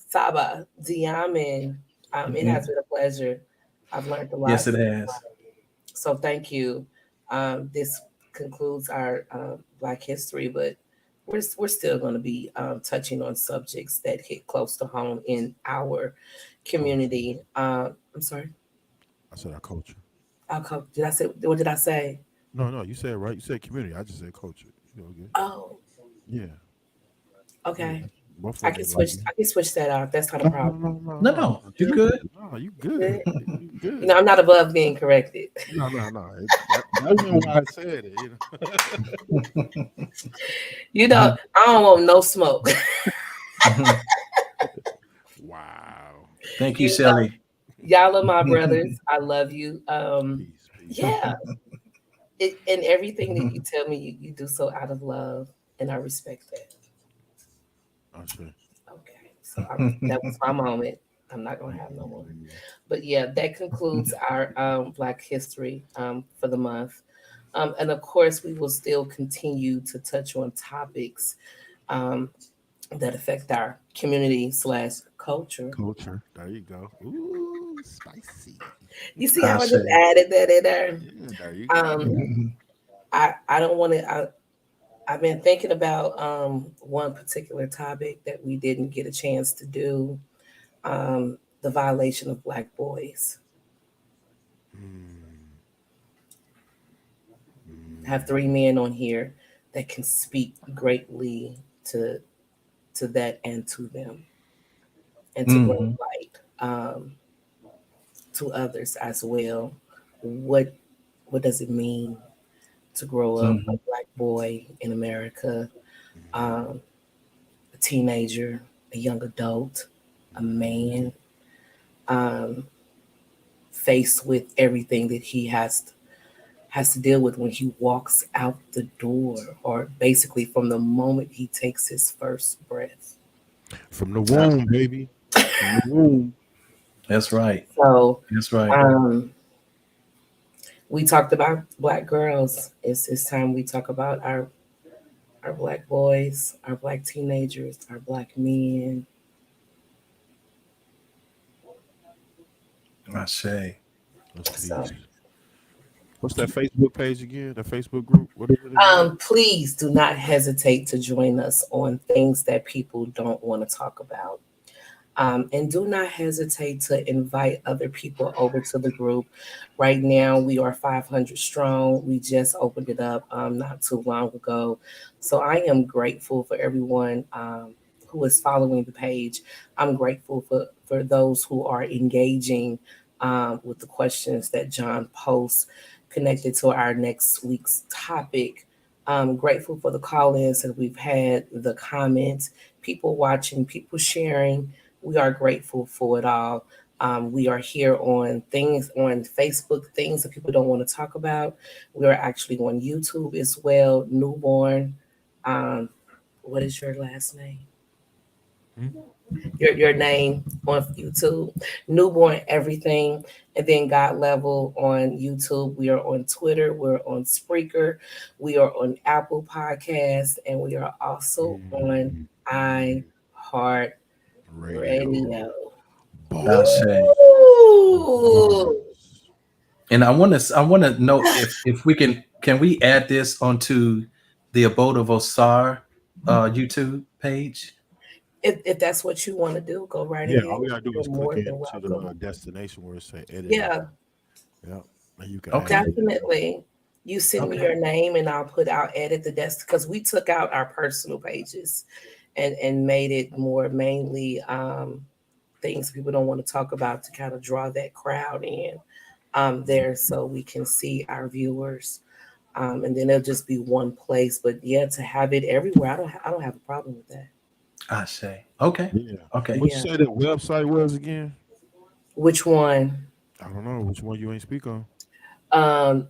Saba Diamin. It has Mhm. been a pleasure. I've learned a lot. Yes, it has. So thank you. This concludes our Black History, but we're still going to be touching on subjects that hit close to home in our Culture. community. I'm sorry. I said our culture. Did I say? What did I say? No, no, you said it right. You said community. I just said culture. You know, good. Oh, Yeah, yeah. okay. Both I of can them like switch. it. I can switch that out. That's not a No, no, problem. no, no, No, no, no, no. you You good. good? No, you Good. good. You You know, good. I'm not above being corrected. No, no, no. That's not why I said it. You know. You know, I don't want no smoke. Wow. Thank you, You know, Shelly. y'all are my brothers. I love you. Peace, peace. Yeah, and everything that you tell me, you do so out of love, and I respect that. I say. Okay, so that was my moment. I'm not gonna have no more. Mm, But yeah, that concludes our Black History for the month. And of course, we will still continue to touch on topics um, that affect our community slash culture. culture. There you go. Ooh, spicy. You see I how I just say. added that in there? Yeah, there you Um, go. I don't want to. I've been thinking about one particular topic that we didn't get a chance to do, the violation of Black boys. Mm, I have mm, three men on here that can speak greatly to to that and to them, and to bring Hmm. light to others as well. What what does it mean to grow up a Hmm. Black boy in America, mhm, um, a teenager, a young adult, a mhm, man, um, faced with everything that he has to deal with when he walks out the door, or basically from the moment he takes his first breath. from the I womb, say. baby. From the womb. That's right. So That's right. um, we talked about Black girls. It's time we talk about our Black boys, our Black teenagers, our Black men. I say. Let's So peace. What's that Facebook page again? That Facebook group? What is it again? please do not hesitate to join us on things that people don't want to talk about. And do not hesitate to invite other people over to the group. Right now, we are 500 strong. We just opened it up not too long ago. So I am grateful for everyone who is following the page. I'm grateful for those who are engaging with the questions that John posts connected to our next week's topic. I'm grateful for the call ins that we've had, the comments, people watching, people sharing. We are grateful for it all. We are here on things on Facebook, things that people don't want to talk about. We are actually on YouTube as well. Newborn. Um, what is your last name? Hmm? Your name on YouTube. Newborn everything, and then God level on YouTube. We are on Twitter. We're on Spreaker. We are on Apple Podcasts, and we are also on Mm, mm, iHeart radio. Radio. I Bars. say. Ooh. Bars. And I want to know if we can we add this onto the Abode of Osar YouTube page? If that's what you want to do, go right Yeah, ahead. all we gotta do You're is click more than into the welcome. destination where it say editing. Yeah, Yeah, and you can add Okay. it. definitely. You send me Okay. your name and I'll edit the desk because we took out our personal pages and made it more mainly things people don't want to talk about to kind of draw that crowd in there so we can see our viewers. And then it'll just be one place. But yeah, to have it everywhere, I don't have a problem with that. I say. Okay. Yeah. Okay. What you Yeah. say that website was again? Which one? I don't know which one you ain't speak on. Um,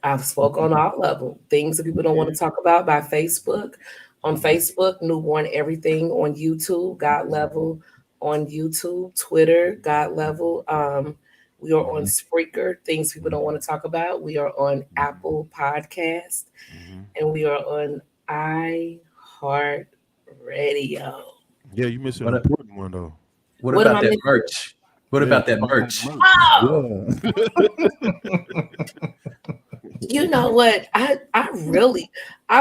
I've spoke on all of them. Things that people don't want Yeah. to talk about by Facebook. On Facebook, Newborn Everything. On YouTube, God Level. on YouTube, Twitter, God Level. We are on Mm-hmm. Spreaker, things people don't want to talk about. We are on Apple Podcast, Mm-hmm. and we are on iHeart Radio. Yeah, you missed an What a- important one though. what What am about I that missing? merch? What Yeah, about what that about that merch? merch? Oh, Yeah. you know what? I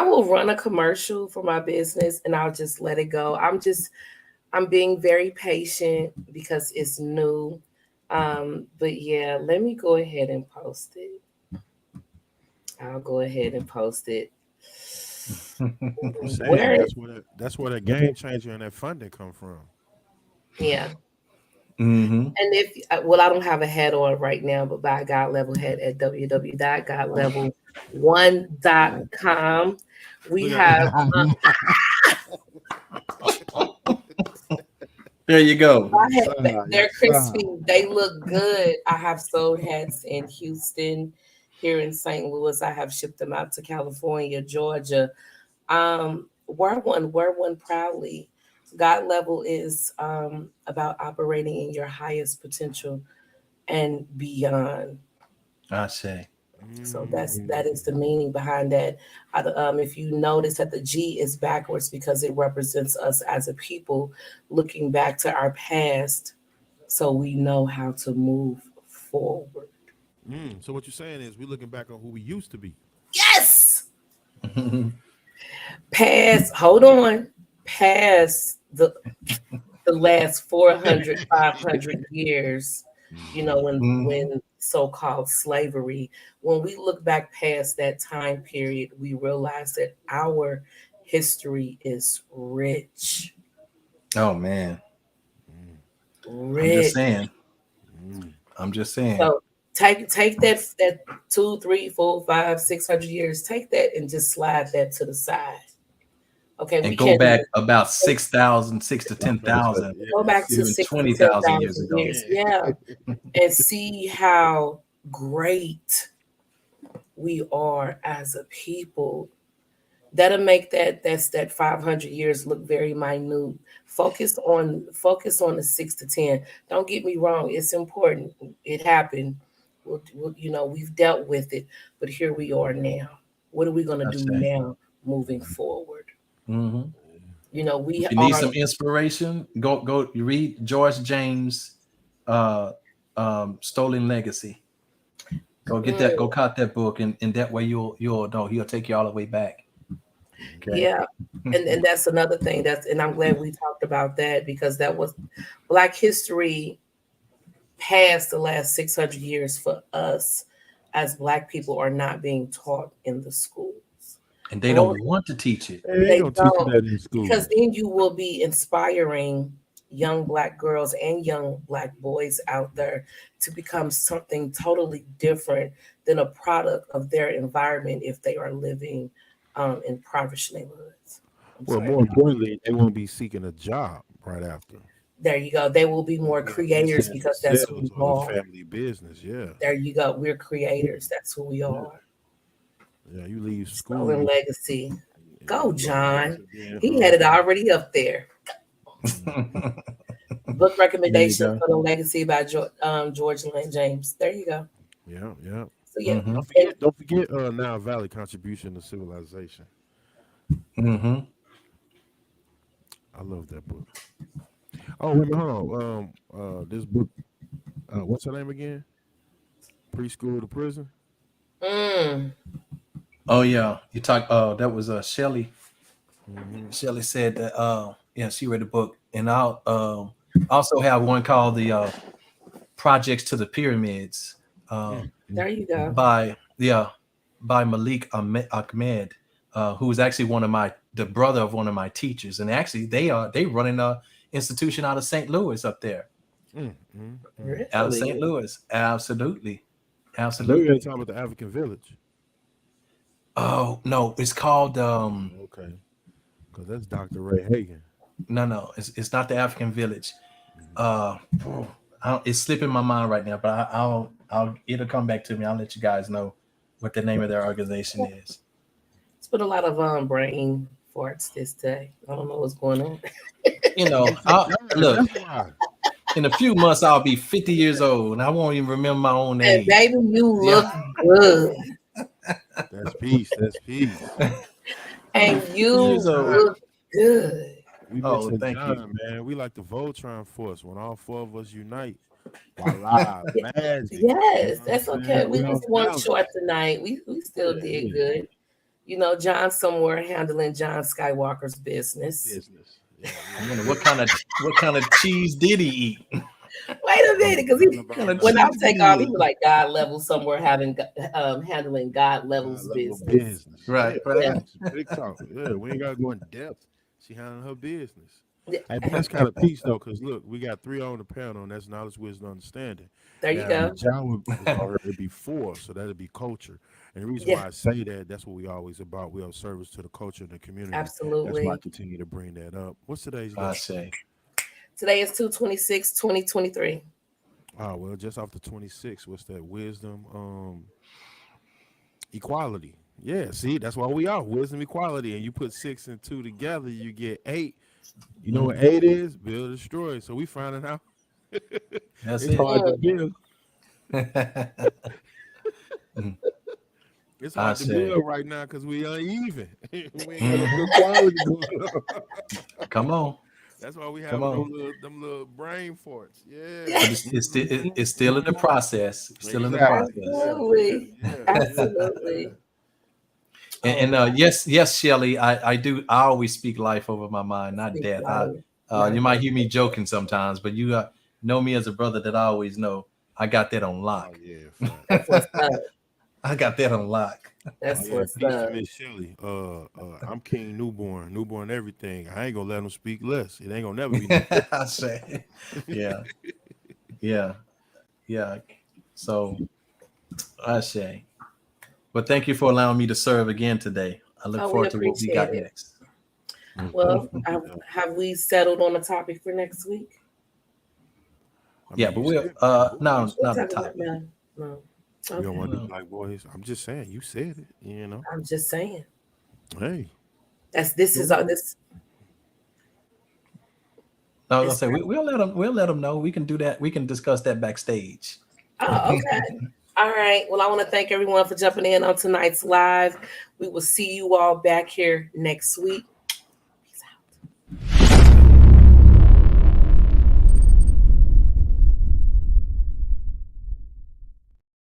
will run a commercial for my business and I'll just let it go. I'm being very patient because it's new. But yeah, let me go ahead and post it. I'll go ahead and post it. I'm saying Where? that's where that game changer and that funding come from. Yeah. Hmm. And if well, I don't have a hat on right now, but buy God Level hat at www.godlevel1.com. We Look have There you go. I yes, have, sir. they're Yes, sir. crispy. They look good. I have sold hats in Houston, here in St. Louis. I have shipped them out to California, Georgia. Wear one proudly. God Level is about operating in your highest potential and beyond. I say. So Mm. that is the meaning behind that. If you notice that the G is backwards because it represents us as a people looking back to our past, so we know how to move forward. So what you're saying is we're looking back on who we used to be. Yes, past. Hold on, past the last 400, 500 years. You know, Mm-hmm. Hmm. when so-called slavery, when we look back past that time period, we realize that our history is rich, Oh man, Mm. I'm just rich. saying. Mm. I'm just saying. So take that 2, 3, 4, 5, 600 years, take that and just slide that to the side. Okay, we And go can back about 6,000, six to I'm gonna say 10,000, go back to yes. even 6 to 20,000 years 10,000 ago. years, Yeah. yeah, and see how great we are as a people. That'll make that 500 years look very minute. Focus on the 6 to 10. Don't get me wrong, it's important. It happened. You know, we've dealt with it, but here we are now. What are we going to I do say. now moving forward? Hmm. You know, we If you need are some inspiration, go you read George James, uh, Stolen Legacy. Go get that. Go mm, caught that book, and that way you'll know he'll take you all the way back. Okay. yeah, and that's another thing, that's and I'm glad we talked about that because that was Black history past the last 600 years for us as Black people are not being taught in the schools. And they More don't want to teach it. They ain't they gonna teach you don't, that in because schools. then you will be inspiring young Black girls and young Black boys out there to become something totally different than a product of their environment if they are living in impoverished neighborhoods. I'm Well, sorry. more importantly, they won't be seeking a job right after. There you go. They will be They'll more be out there creators seeing because that's who themselves we or a are. family business. Yeah. There you go. We're creators. That's who we Yeah. are. Yeah. You leave school, Stolen Legacy. Go, you go back John. to being He had it already up there. mhm. Book There you recommendation go. for the Legacy by George Lynn James. There you go. Yeah, yeah. So yeah, Hmm. and Don't forget Now Valley contribution to civilization. Hmm. I love that book. Oh, wait a minute, hold on. This book, what's her name again? Preschool to prison. mm, Oh yeah, you talk. That was Shelley. Mm-hmm. Shelley said that. Yeah, she read the book, and I'll also have one called the Projects to the Pyramids. Uh, there you go. by yeah, by Malik Ahmed, who's actually one of my the brother of one of my teachers, and actually they running a institution out of St. Louis up there, Mm-hmm. out of St. Really? Louis. Absolutely, I know you ain't absolutely. talking about the African village. Oh no, it's called Okay, because that's Dr. Ray Hagan. no, it's not the African Village. Mhm. Uh, it's slipping my mind right now, but I'll it'll come back to me. I'll let you guys know what the name of their organization is. It's been a lot of brain farts this day. I don't know what's going on. You know, look, That's why. in a few months I'll be 50 years old and I won't even remember my own And age. baby, you Yeah. look good. That's peace. That's peace. I'll be And 50 you years old. look good. We Oh, missing thank you. John, man. We like the Voltron force. When all four of us unite, voila, magic. You Yes, know what I'm that's okay. saying? We We was on one balance. short tonight. We still Yeah, did yeah. good. You know, John's somewhere handling John Skywalker's business. Business. Yeah, we You over know here. what kind of cheese did he eat? Wait a minute, because Nothing he What kind about of when nothing. I cheese did take he off, he be eat? like God level somewhere handling God God level's level business. business. Yeah, Right, right. Yeah. facts. Big talk. Yeah, we ain't gotta go in depth. She handling her business. Yeah. Hey, but that's kind of peace though, because look, we got three on the panel, and that's knowledge, wisdom, understanding. There you Now, go. if John was on her, it'd be four, so that'd be culture. And the reason Yeah, why I say that, that's what we always about. We are service to the culture and the community. That's why I absolutely. continue to bring that up. What's today's I date? say. Today is 2/26/2023. Oh, well, just off the 26th, what's that? Wisdom, equality. Yeah, see, that's why we are wisdom, equality. And you put six and two together, you get eight. You know what Mhm. eight is? Build, destroy. So we finding out That's it's it. hard to Mm. build. Mhm. It's I hard to say. build right now because we uneven. We ain't got no Mhm. good quality going on. Come on. That's why we Come having on. them little brain farts. Yeah. But it's still in the process. Still in the Exactly. process. Yeah, yeah, Absolutely. yeah, yeah, yeah. Absolutely. And Oh, yes, Shelly, I do. I always speak life over my mind, not speak death. life, not You that. might hear me joking sometimes, but you know me as a brother that I always know. I got that on Oh lock. yeah, fact. That's what's up. I got that on lock. Oh That's yeah, what's peace to up. Miss Shelley. I'm King Newborn, newborn everything. I ain't gonna let him speak less. It ain't gonna never be no I say, yeah, yeah, yeah. So I say, but thank you for allowing me to serve again today. I look Oh, we forward to what we appreciate got it. next. Well, Yeah. have we settled on a topic for next week? I Yeah, mean, but you we'll said black no, boys. We'll not a talk about topic. no. No. You don't Okay. want to do Well, black boys. I'm just saying. You said it. You know. I'm just saying. Hey. That's this is Sure. this I was gonna is say we'll let them know. We can do that. We can discuss that backstage. oh, okay. All right. Well, I want to thank everyone for jumping in on tonight's live. We will see you all back here next week.